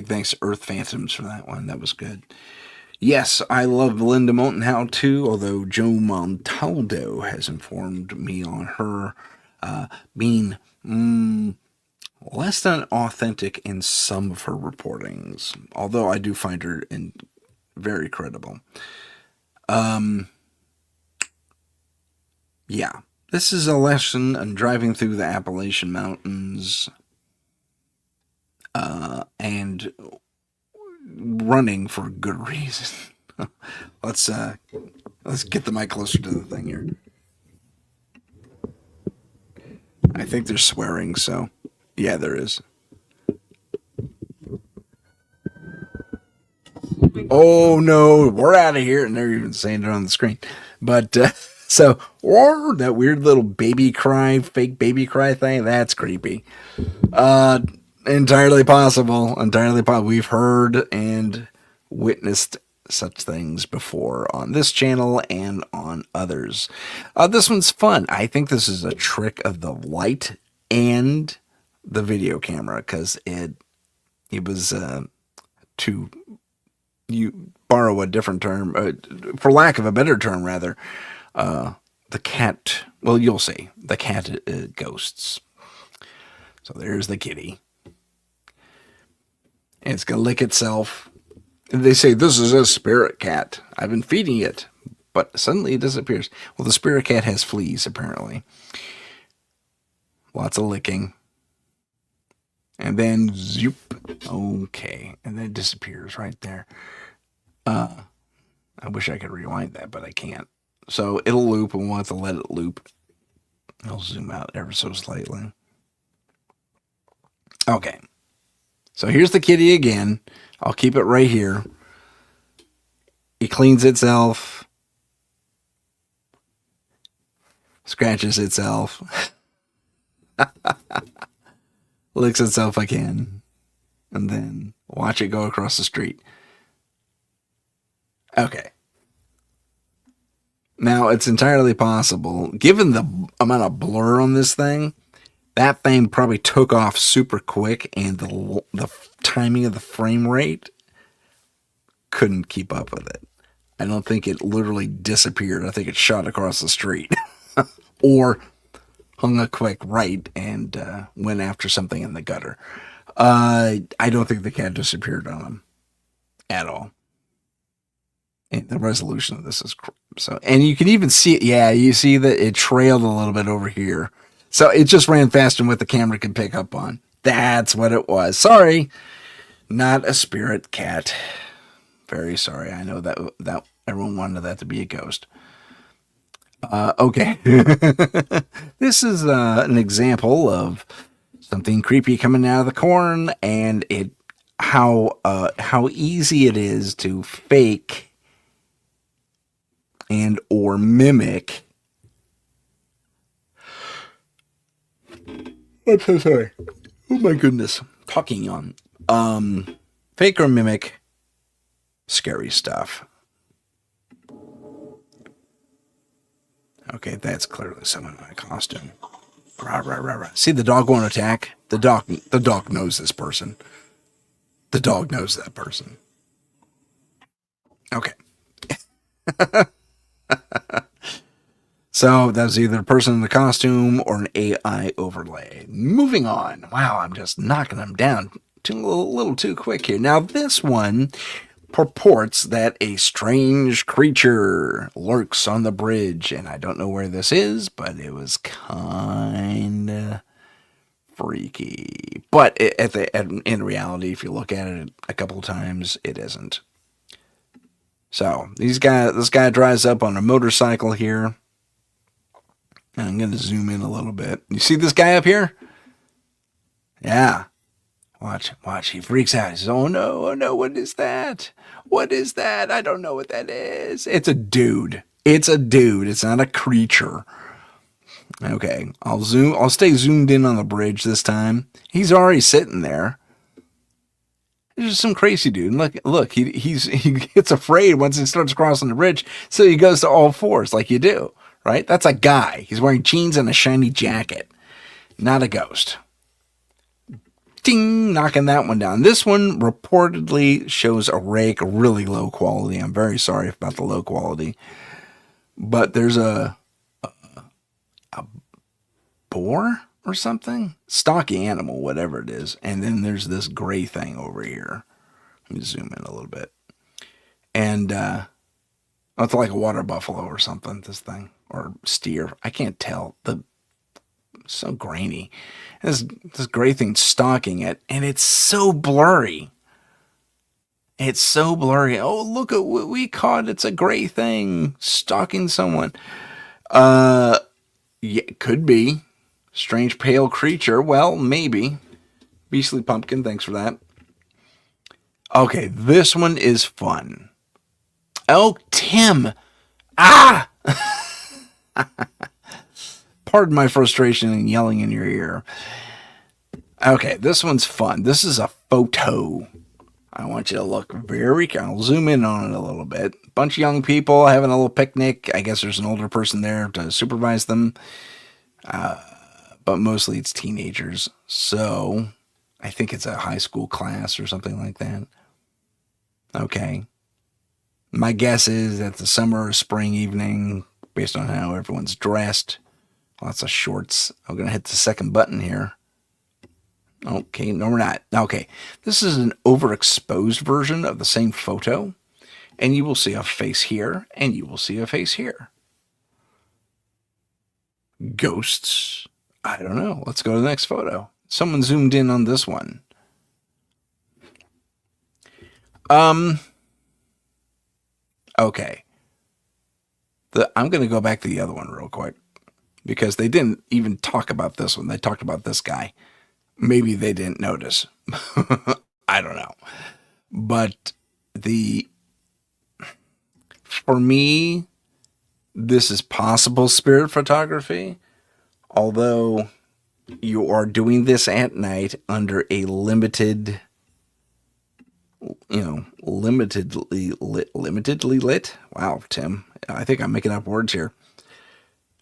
thanks to Earth Phantoms for that one. That was good. Yes, I love Linda Moten Howe too, although Joe Montaldo has informed me on her being less than authentic in some of her reportings, although I do find her very credible. Yeah, this is a lesson on driving through the Appalachian Mountains and running for good reason. Let's get the mic closer to the thing here. I think there's swearing, so yeah, there is. Oh no, we're out of here, and they're even saying it on the screen. But so, or that weird little baby cry, fake baby cry thing, that's creepy. Entirely possible. We've heard and witnessed such things before on this channel and on others. This one's fun. I think this is a trick of the light and the video camera, because it was to you borrow a different term, for lack of a better term, rather, the cat. Well, you'll see the cat ghosts. So there's the kitty. And it's going to lick itself. And they say, this is a spirit cat. I've been feeding it. But suddenly it disappears. Well, the spirit cat has fleas, apparently. Lots of licking. And then, zoop. Okay. And then it disappears right there. I wish I could rewind that, but I can't. So it'll loop, and we'll have to let it loop. I'll zoom out ever so slightly. Okay. So here's the kitty again. I'll keep it right here. It cleans itself. Scratches itself. Licks itself again. And then watch it go across the street. Okay. Now, it's entirely possible, given the amount of blur on this thing, that thing probably took off super quick, and the timing of the frame rate couldn't keep up with it. I don't think it literally disappeared. I think it shot across the street. Or hung a quick right and went after something in the gutter. I don't think the cat disappeared on him at all. And the resolution of this is so, and you can even see it. Yeah, you see that it trailed a little bit over here. So it just ran faster than what the camera could pick up on. That's what it was. Sorry, not a spirit cat. Very sorry. I know that everyone wanted that to be a ghost. Okay. This is an example of something creepy coming out of the corn, and how easy it is to fake and or mimic. I'm so sorry. Oh my goodness. Talking on. Fake or mimic scary stuff. Okay, that's clearly someone in a costume. Rah, rah, rah, rah. See, the dog won't attack. The dog knows this person. The dog knows that person. Okay. So that's either a person in the costume or an AI overlay. Moving on. Wow, I'm just knocking them down a little too quick here. Now this one purports that a strange creature lurks on the bridge, and I don't know where this is, but it was kind of freaky. But in reality, if you look at it a couple of times, it isn't. So this guy drives up on a motorcycle here. And I'm going to zoom in a little bit. You see this guy up here? Yeah. Watch. He freaks out. He says, oh no, what is that? What is that? I don't know what that is. It's a dude. It's not a creature. Okay, I'll stay zoomed in on the bridge this time. He's already sitting there. There's just some crazy dude. Look, he gets afraid once he starts crossing the bridge, so he goes to all fours like you do. Right? That's a guy. He's wearing jeans and a shiny jacket. Not a ghost. Ding! Knocking that one down. This one reportedly shows a rake, really low quality. I'm very sorry about the low quality. But there's a boar or something? Stocky animal, whatever it is. And then there's this gray thing over here. Let me zoom in a little bit. And it's like a water buffalo or something, this thing. Or steer. I can't tell. So grainy. This gray thing stalking it, and it's so blurry. It's so blurry. Oh, look at what we caught. It's a gray thing stalking someone. Yeah, could be. Strange pale creature. Well, maybe. Beastly Pumpkin, thanks for that. Okay, this one is fun. Oh, Tim. Ah! Pardon my frustration and yelling in your ear. Okay, this one's fun. This is a photo. I want you to look I'll zoom in on it a little bit. Bunch of young people having a little picnic. I guess there's an older person there to supervise them. But mostly it's teenagers. So I think it's a high school class or something like that. Okay. My guess is that the summer or spring evening, based on how everyone's dressed. Lots of shorts. I'm going to hit the second button here. Okay, no, we're not. Okay, this is an overexposed version of the same photo, and you will see a face here, and you will see a face here. Ghosts? I don't know. Let's go to the next photo. Someone zoomed in on this one. Okay. I'm going to go back to the other one real quick because they didn't even talk about this one. They talked about this guy. Maybe they didn't notice. I don't know. But for me, this is possible spirit photography, although you are doing this at night under a limitedly lit. Wow, Tim, I think I'm making up words here.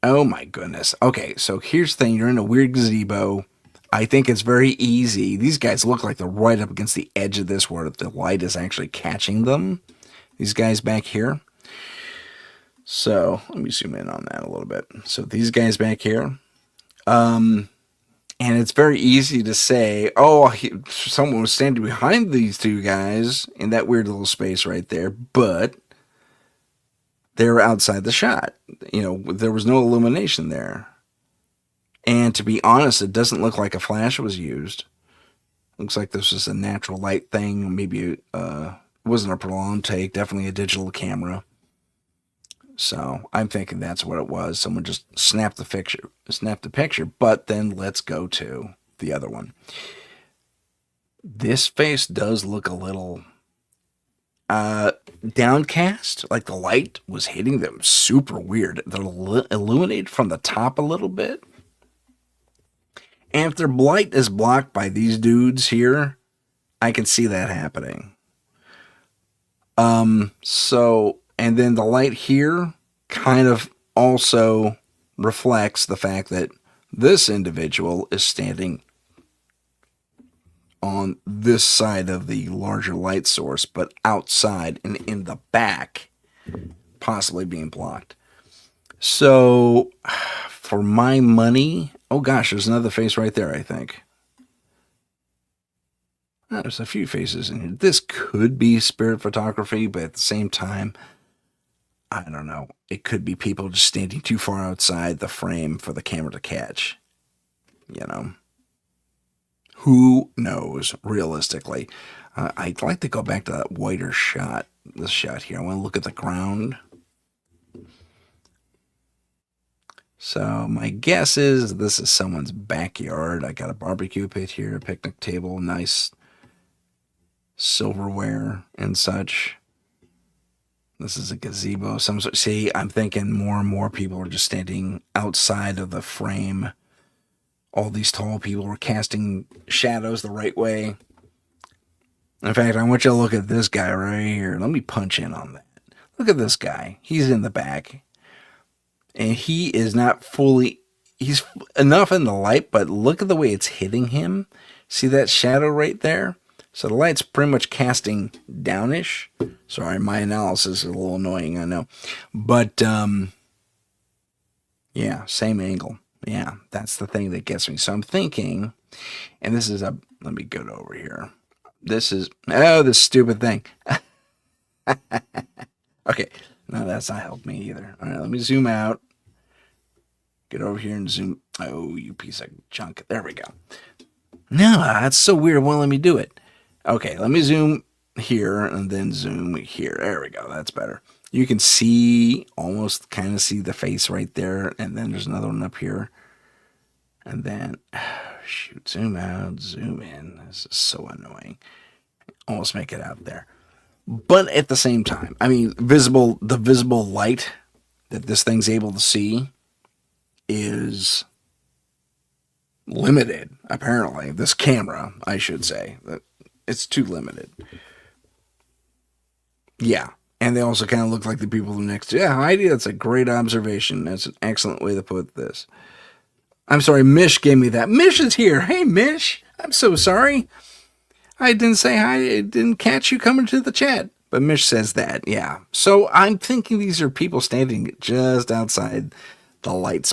Oh my goodness. Okay, so here's the thing. You're in a weird gazebo. I think it's very easy. These guys look like they're right up against the edge of this where the light is actually catching them. These guys back here. So let me zoom in on that a little bit. So these guys back here. And it's very easy to say, oh, someone was standing behind these two guys in that weird little space right there, but they're outside the shot. There was no illumination there. And to be honest, it doesn't look like a flash was used. Looks like this was a natural light thing. Maybe it wasn't a prolonged take, definitely a digital camera. So I'm thinking that's what it was. Someone just snapped the picture. But then let's go to the other one. This face does look a little downcast, like the light was hitting them super weird. They're illuminated from the top a little bit. And if their light is blocked by these dudes here, I can see that happening. And then the light here kind of also reflects the fact that this individual is standing on this side of the larger light source, but outside and in the back, possibly being blocked. So, for my money, oh gosh, there's another face right there, I think. There's a few faces in here. This could be spirit photography, but at the same time, I don't know. It could be people just standing too far outside the frame for the camera to catch. Who knows, realistically. I'd like to go back to that wider shot, this shot here. I want to look at the ground. So my guess is this is someone's backyard. I got a barbecue pit here, a picnic table, nice silverware and such. This is a gazebo. See, I'm thinking more and more people are just standing outside of the frame. All these tall people are casting shadows the right way. In fact, I want you to look at this guy right here. Let me punch in on that. Look at this guy. He's in the back. And he is not fully... He's enough in the light, but look at the way it's hitting him. See that shadow right there? So the light's pretty much casting downish. Sorry, my analysis is a little annoying, I know. But, yeah, same angle. Yeah, that's the thing that gets me. So I'm thinking, and this is let me go over here. This stupid thing. Okay, no, that's not helped me either. All right, let me zoom out. Get over here and zoom. Oh, you piece of junk. There we go. No, that's so weird. Won't let me do it. Okay, let me zoom here and then zoom here. There we go. That's better. You can see, almost kind of see the face right there. And then there's another one up here. And then, shoot, zoom out, zoom in. This is so annoying. Almost make it out there. But at the same time, I mean, the visible light that this thing's able to see is limited, apparently. This camera, I should say. It's too limited. Yeah. And they also kind of look like the people next to... Yeah, Heidi, that's a great observation. That's an excellent way to put this. I'm sorry, Mish gave me that. Mish is here. Hey, Mish. I'm so sorry. I didn't say hi. I didn't catch you coming to the chat. But Mish says that, yeah. So I'm thinking these are people standing just outside the light,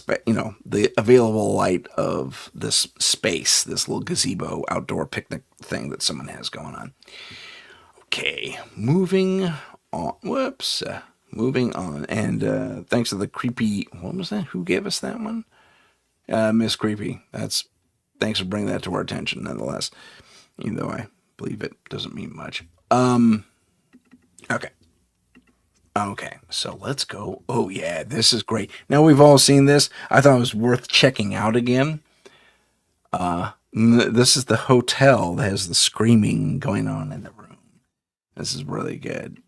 the available light of this space, this little gazebo outdoor picnic thing that someone has going on. Okay, moving on. Whoops. Moving on. And thanks to the creepy, what was that? Who gave us that one? Miss Creepy. Thanks for bringing that to our attention, nonetheless. Even though I believe it doesn't mean much. Okay. Okay, so let's go. Oh, yeah, this is great. Now, we've all seen this. I thought it was worth checking out again. This is the hotel that has the screaming going on in the room. This is really good.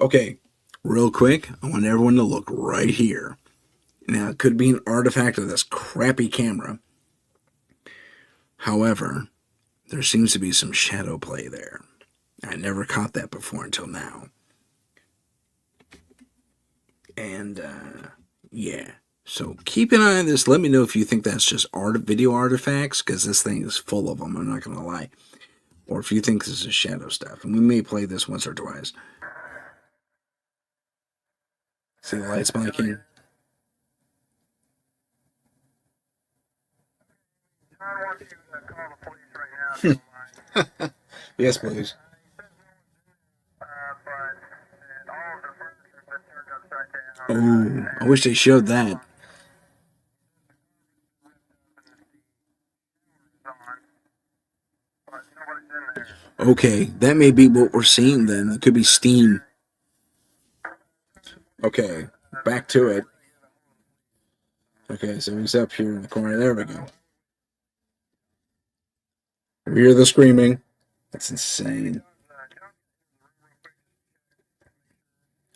Okay, real quick, I want everyone to look right here. Now, it could be an artifact of this crappy camera. However, there seems to be some shadow play there. I never caught that before until now. And, yeah. So keep an eye on this. Let me know if you think that's just video artifacts, because this thing is full of them, I'm not going to lie. Or if you think this is shadow stuff. And we may play this once or twice. See the lights blinking? Yes, please. Oh, I wish they showed that. Okay, that may be what we're seeing then. It could be steam. Okay, back to it. Okay, so he's up here in the corner. There we go. We hear the screaming. That's insane.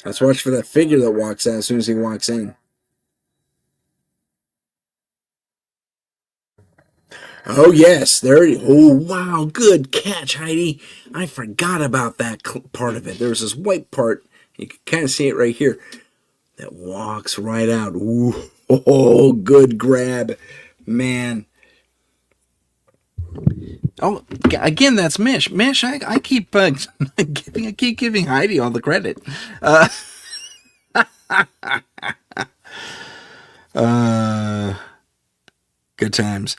Let's watch for that figure that walks out as soon as he walks in. Oh, yes. There he is. Oh, wow. Good catch, Heidi. I forgot about that part of it. There's this white part. You can kind of see it right here. That walks right out. Ooh. Oh, good grab. Man. Oh, again, that's Mish. Mish, I keep giving Heidi all the credit. Good times.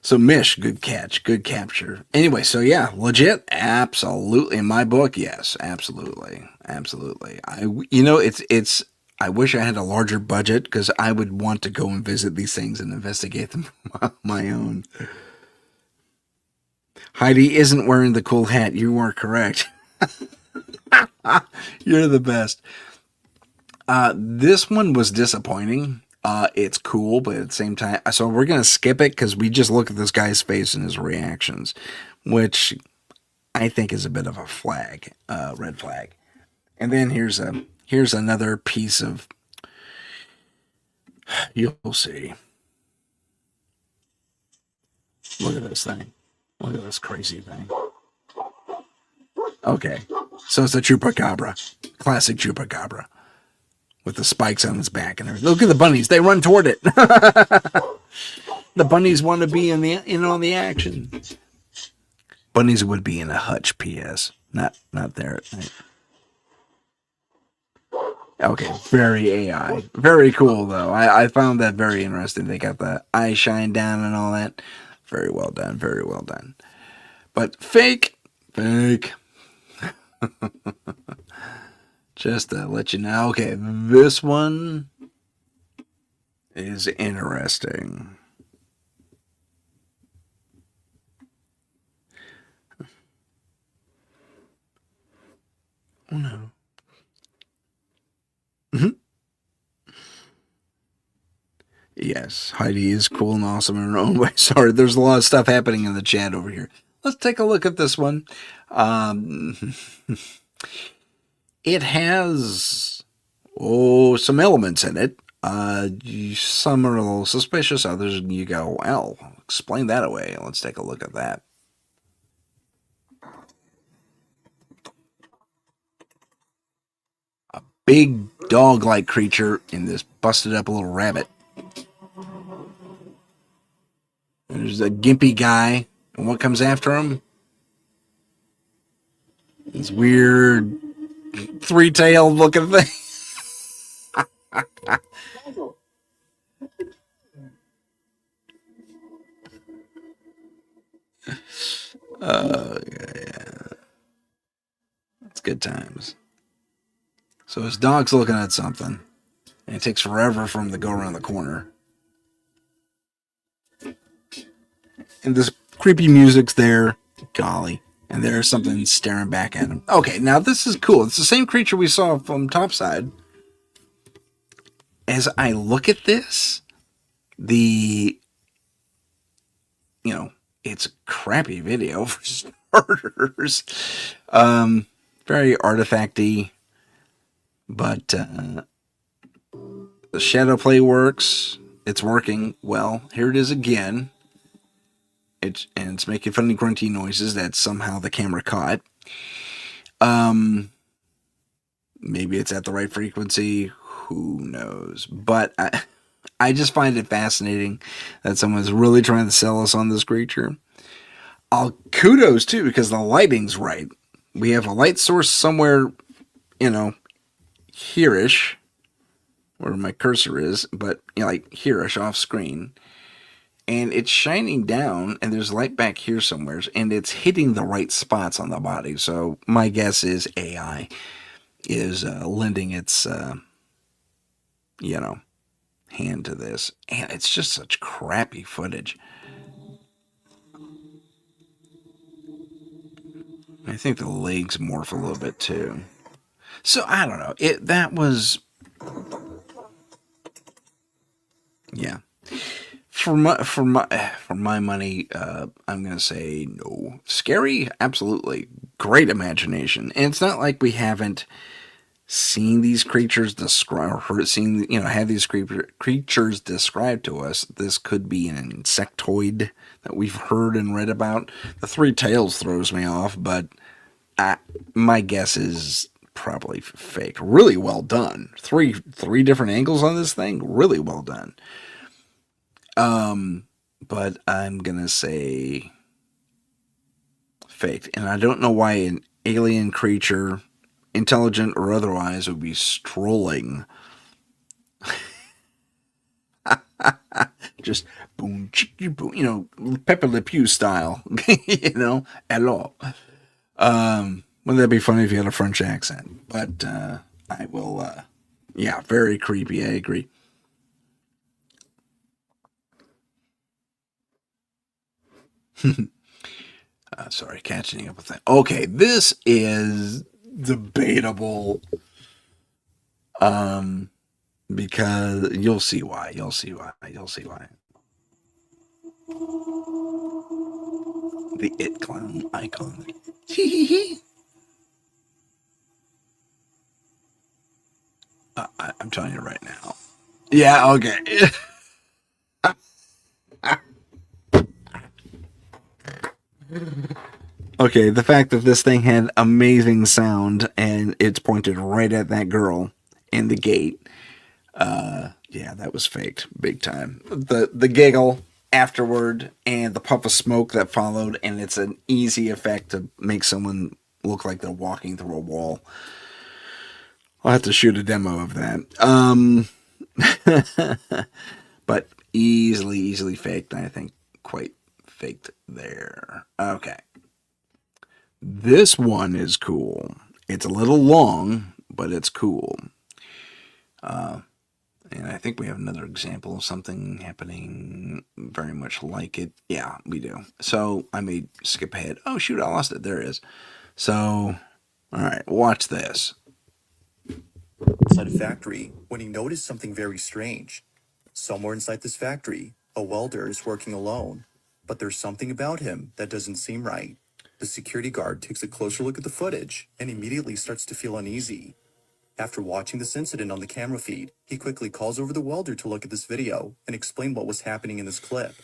So Mish, good catch, good capture. Anyway, so yeah, legit, absolutely. In my book, yes, absolutely, absolutely. It's. I wish I had a larger budget because I would want to go and visit these things and investigate them on my own. Heidi isn't wearing the cool hat. You are correct. You're the best. This one was disappointing. It's cool, but at the same time, so we're going to skip it because we just look at this guy's face and his reactions, which I think is a bit of a flag, red flag. And then here's another piece of, you'll see. Look at this thing. Look at this crazy thing. Okay, so it's a chupacabra, classic chupacabra, with the spikes on its back and everything. Look at the bunnies; they run toward it. The bunnies want to be in on the action. Bunnies would be in a hutch. P.S. Not there at night. Okay, very AI, very cool though. I found that very interesting. They got the eye shine down and all that. Very well done. Very well done. But fake. Just to let you know. Okay, this one is interesting. Oh no. Yes, Heidi is cool and awesome in her own way. Sorry, there's a lot of stuff happening in the chat over here. Let's take a look at this one. It has some elements in it. Some are a little suspicious. Others, you go, well, explain that away. Let's take a look at that. A big dog-like creature in this busted-up little rabbit. There's a gimpy guy, and what comes after him? This weird three-tailed looking thing. Yeah. It's good times. So his dog's looking at something, and it takes forever for him to go around the corner. And this creepy music's there. Golly. And there's something staring back at him. Okay, now this is cool. It's the same creature we saw from Topside. As I look at this, it's a crappy video for starters. Very artifacty, but the shadow play works. It's working well. Here it is again. It's making funny grunty noises that somehow the camera caught. Maybe it's at the right frequency. Who knows? But I just find it fascinating that someone's really trying to sell us on this creature. Kudos too, because the lighting's right. We have a light source somewhere, here-ish, where my cursor is, but like here-ish off screen. And it's shining down, and there's light back here somewhere, and it's hitting the right spots on the body. So my guess is AI is lending its, hand to this. And it's just such crappy footage. I think the legs morph a little bit too. So I don't know. That was, yeah. For my money, I'm gonna say no. Scary, absolutely. Great imagination, and it's not like we haven't seen these creatures described, or had these creatures described to us. This could be an insectoid that we've heard and read about. The three tails throws me off, but my guess is probably fake. Really well done. Three different angles on this thing. Really well done. But I'm gonna say faked, and I don't know why an alien creature, intelligent or otherwise, would be strolling. Just boom, chicky, boom, Pepe Le Pew style, hello. Wouldn't that be funny if you had a French accent? But I will, yeah, very creepy. I agree. Sorry, catching up with that. Okay, this is debatable. Because you'll see why. You'll see why. The It Clown icon. I'm telling you right now. Yeah, okay. Okay, the fact that this thing had amazing sound and it's pointed right at that girl in the gate. Yeah, that was faked big time. The giggle afterward and the puff of smoke that followed, and it's an easy effect to make someone look like they're walking through a wall. I'll have to shoot a demo of that. But easily faked. I think quite faked there. Okay. This one is cool. It's a little long, but it's cool. And I think we have another example of something happening very much like it. Yeah, we do. So I may skip ahead. Oh, shoot, I lost it. There it is. So, all right, watch this. Inside a factory when he noticed something very strange. Somewhere inside this factory, a welder is working alone, but there's something about him that doesn't seem right. The security guard takes a closer look at the footage and immediately starts to feel uneasy. After watching this incident on the camera feed, he quickly calls over the welder to look at this video and explain what was happening in this clip.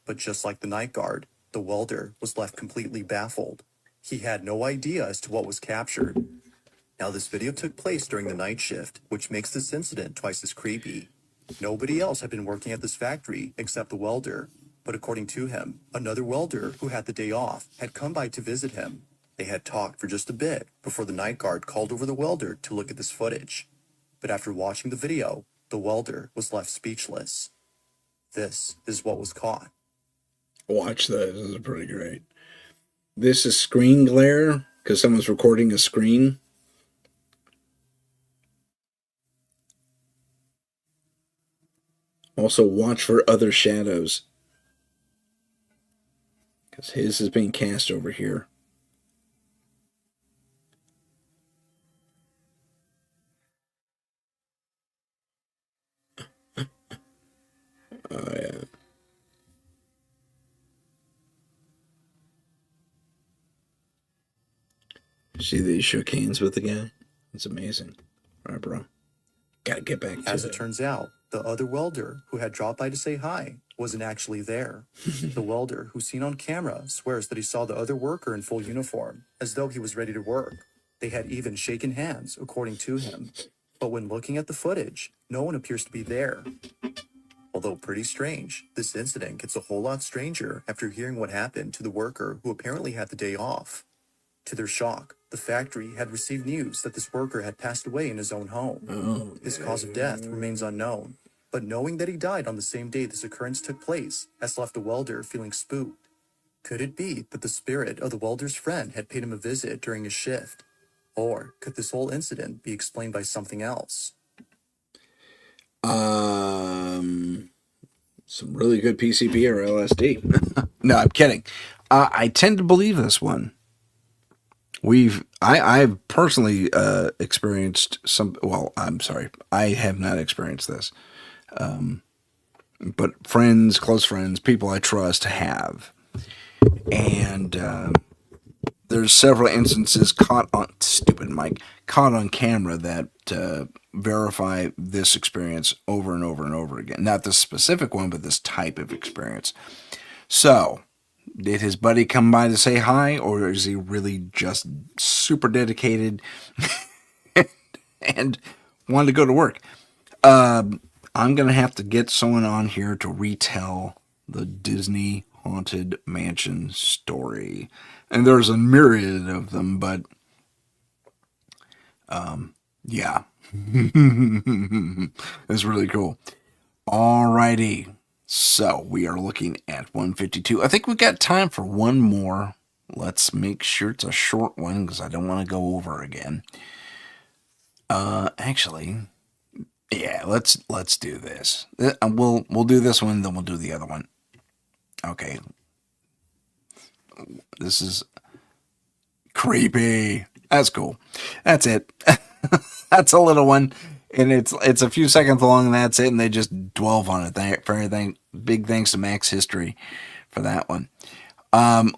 But just like the night guard, the welder was left completely baffled. He had no idea as to what was captured. Now, this video took place during the night shift, which makes this incident twice as creepy. Nobody else had been working at this factory except the welder. But according to him, another welder who had the day off had come by to visit him. They had talked for just a bit before the night guard called over the welder to look at this footage. But after watching the video, the welder was left speechless. This is what was caught. Watch this. This is pretty great. This is screen glare because someone's recording a screen. Also, watch for other shadows because his is being cast over here. Oh, yeah. See that he shook hands with the guy? It's amazing. All right, bro. Gotta get back to As it turns out, the other welder who had dropped by to say hi wasn't actually there. The welder, who's seen on camera, swears that he saw the other worker in full uniform, as though he was ready to work. They had even shaken hands, according to him. But when looking at the footage, no one appears to be there. Although pretty strange, this incident gets a whole lot stranger after hearing what happened to the worker who apparently had the day off. To their shock, the factory had received news that this worker had passed away in his own home. His cause of death remains unknown, but knowing that he died on the same day this occurrence took place has left the welder feeling spooked. Could it be that the spirit of the welder's friend had paid him a visit during his shift? Or could this whole incident be explained by something else? Some really good PCP or LSD. No, I'm kidding. I tend to believe this one. I've personally experienced some. Well, I'm sorry, I have not experienced this, but friends, close friends, people I trust have, and there's several instances caught on camera that verify this experience over and over and over again. Not this specific one, but this type of experience. So, did his buddy come by to say hi, or is he really just super dedicated and wanted to go to work? I'm going to have to get someone on here to retell the Disney Haunted Mansion story. And there's a myriad of them, but yeah. It's really cool. Alrighty. So we are looking at 152. I think we've got time for one more. Let's make sure it's a short one because I don't want to go over again. Actually, yeah, let's do this. We'll do this one, then we'll do the other one. Okay. This is creepy. That's cool. That's it. That's a little one. And it's a few seconds long, and that's it. And they just dwell on it. For everything, big thanks to Max History for that one.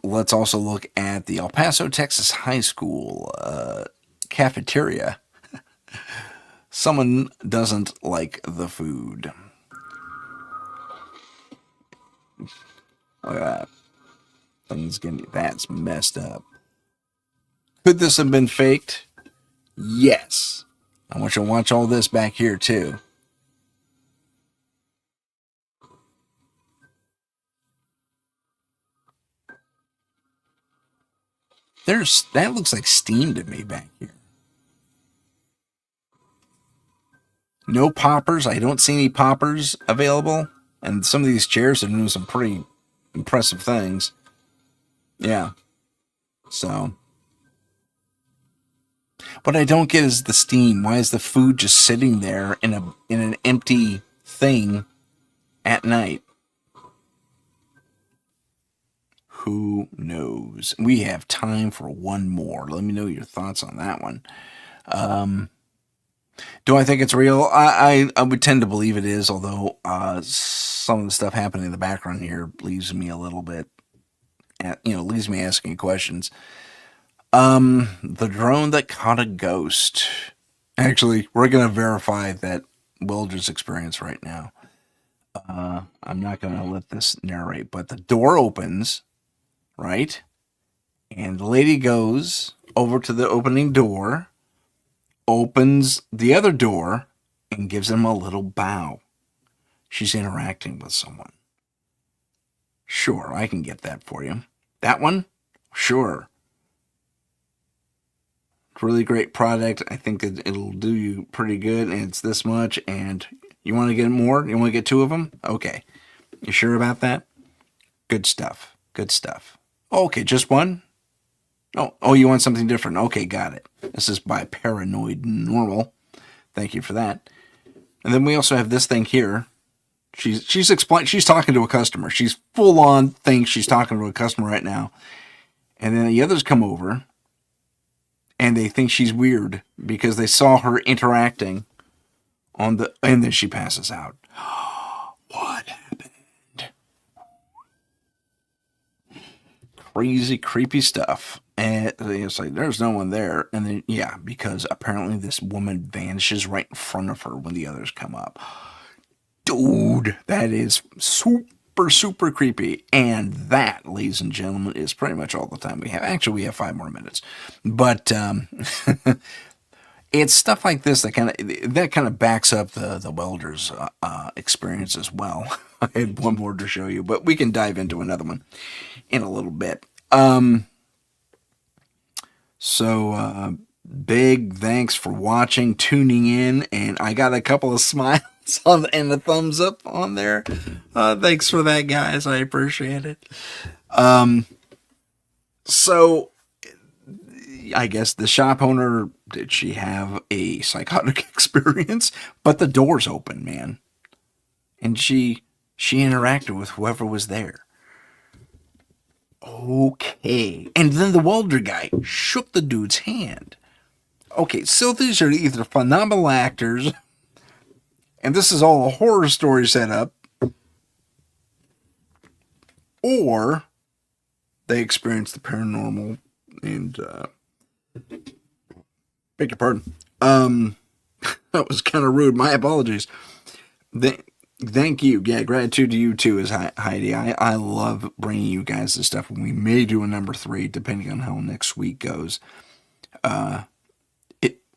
Let's also look at the El Paso, Texas High School cafeteria. Someone doesn't like the food. Look at that. That's messed up. Could this have been faked? Yes. I want you to watch all this back here too. That looks like steam to me back here. No poppers. I don't see any poppers available. And some of these chairs are doing some pretty impressive things. Yeah. So. What I don't get is the steam. Why is the food just sitting there in an empty thing at night? Who knows? We have time for one more. Let me know your thoughts on that one. Do I think it's real? I would tend to believe it is, although some of the stuff happening in the background here leaves me a little bit, leaves me asking questions. The drone that caught a ghost. Actually, we're going to verify that Wilder's experience right now. I'm not going to let this narrate, but the door opens, right? And the lady goes over to the opening door, opens the other door, and gives him a little bow. She's interacting with someone. Sure, I can get that for you. That one? Sure. Really great product. I think it'll do you pretty good, and it's this much. And you want to get more? You want to get 2 of them? Okay. You sure about that? Good stuff. Good stuff. Okay, just one? Oh, you want something different? Okay, got it. This is by Paranormal. Thank you for that. And then we also have this thing here. She's talking to a customer. She's full on thinks she's talking to a customer right now. And then the others come over and they think she's weird because they saw her interacting and then she passes out. What happened? Crazy, creepy stuff. And it's like, there's no one there. And then, yeah, because apparently this woman vanishes right in front of her when the others come up. Dude, that is super, super creepy. And that, ladies and gentlemen, is pretty much all the time we have. Actually, we have 5 more minutes. But it's stuff like this that kind of backs up the welder's experience as well. I had one more to show you, but we can dive into another one in a little bit. So big thanks for watching, tuning in, and I got a couple of smiles and a thumbs up on there. Thanks for that, guys. I appreciate it. So I guess the shop owner, did she have a psychotic experience? But the door's open, man. And she interacted with whoever was there. Okay. And then the welder guy shook the dude's hand. Okay, so these are either phenomenal actors, and this is all a horror story set up, or they experienced the paranormal and, beg your pardon. That was kind of rude. My apologies. Thank you. Yeah, gratitude to you too, is Heidi. I love bringing you guys this stuff. We may do a number 3, depending on how next week goes.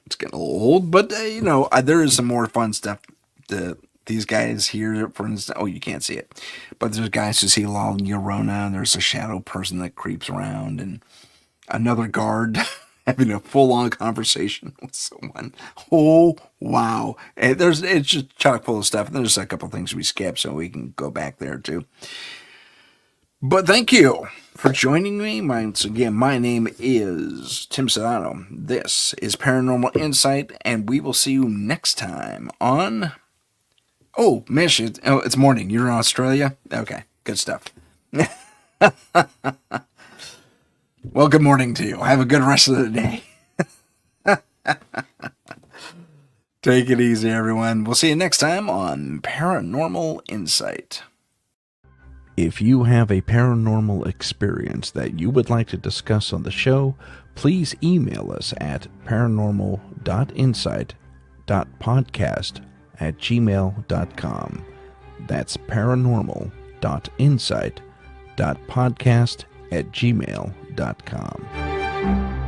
It's getting a little old, but there is some more fun stuff. These guys here, for instance, you can't see it, but there's guys who see La Llorona, and there's a shadow person that creeps around, and another guard having a full-on conversation with someone. Oh, wow. And it's just chock full of stuff. And there's a couple things we skipped, so we can go back there too. But thank you for joining me. Once again, my name is Tim Sedano. This is Paranormal Insight, and we will see you next time on... Oh, Mish, it's morning. You're in Australia? Okay, good stuff. Well, good morning to you. Have a good rest of the day. Take it easy, everyone. We'll see you next time on Paranormal Insight. If you have a paranormal experience that you would like to discuss on the show, please email us at paranormal.insight.podcast@gmail.com. That's paranormal.insight.podcast@gmail.com.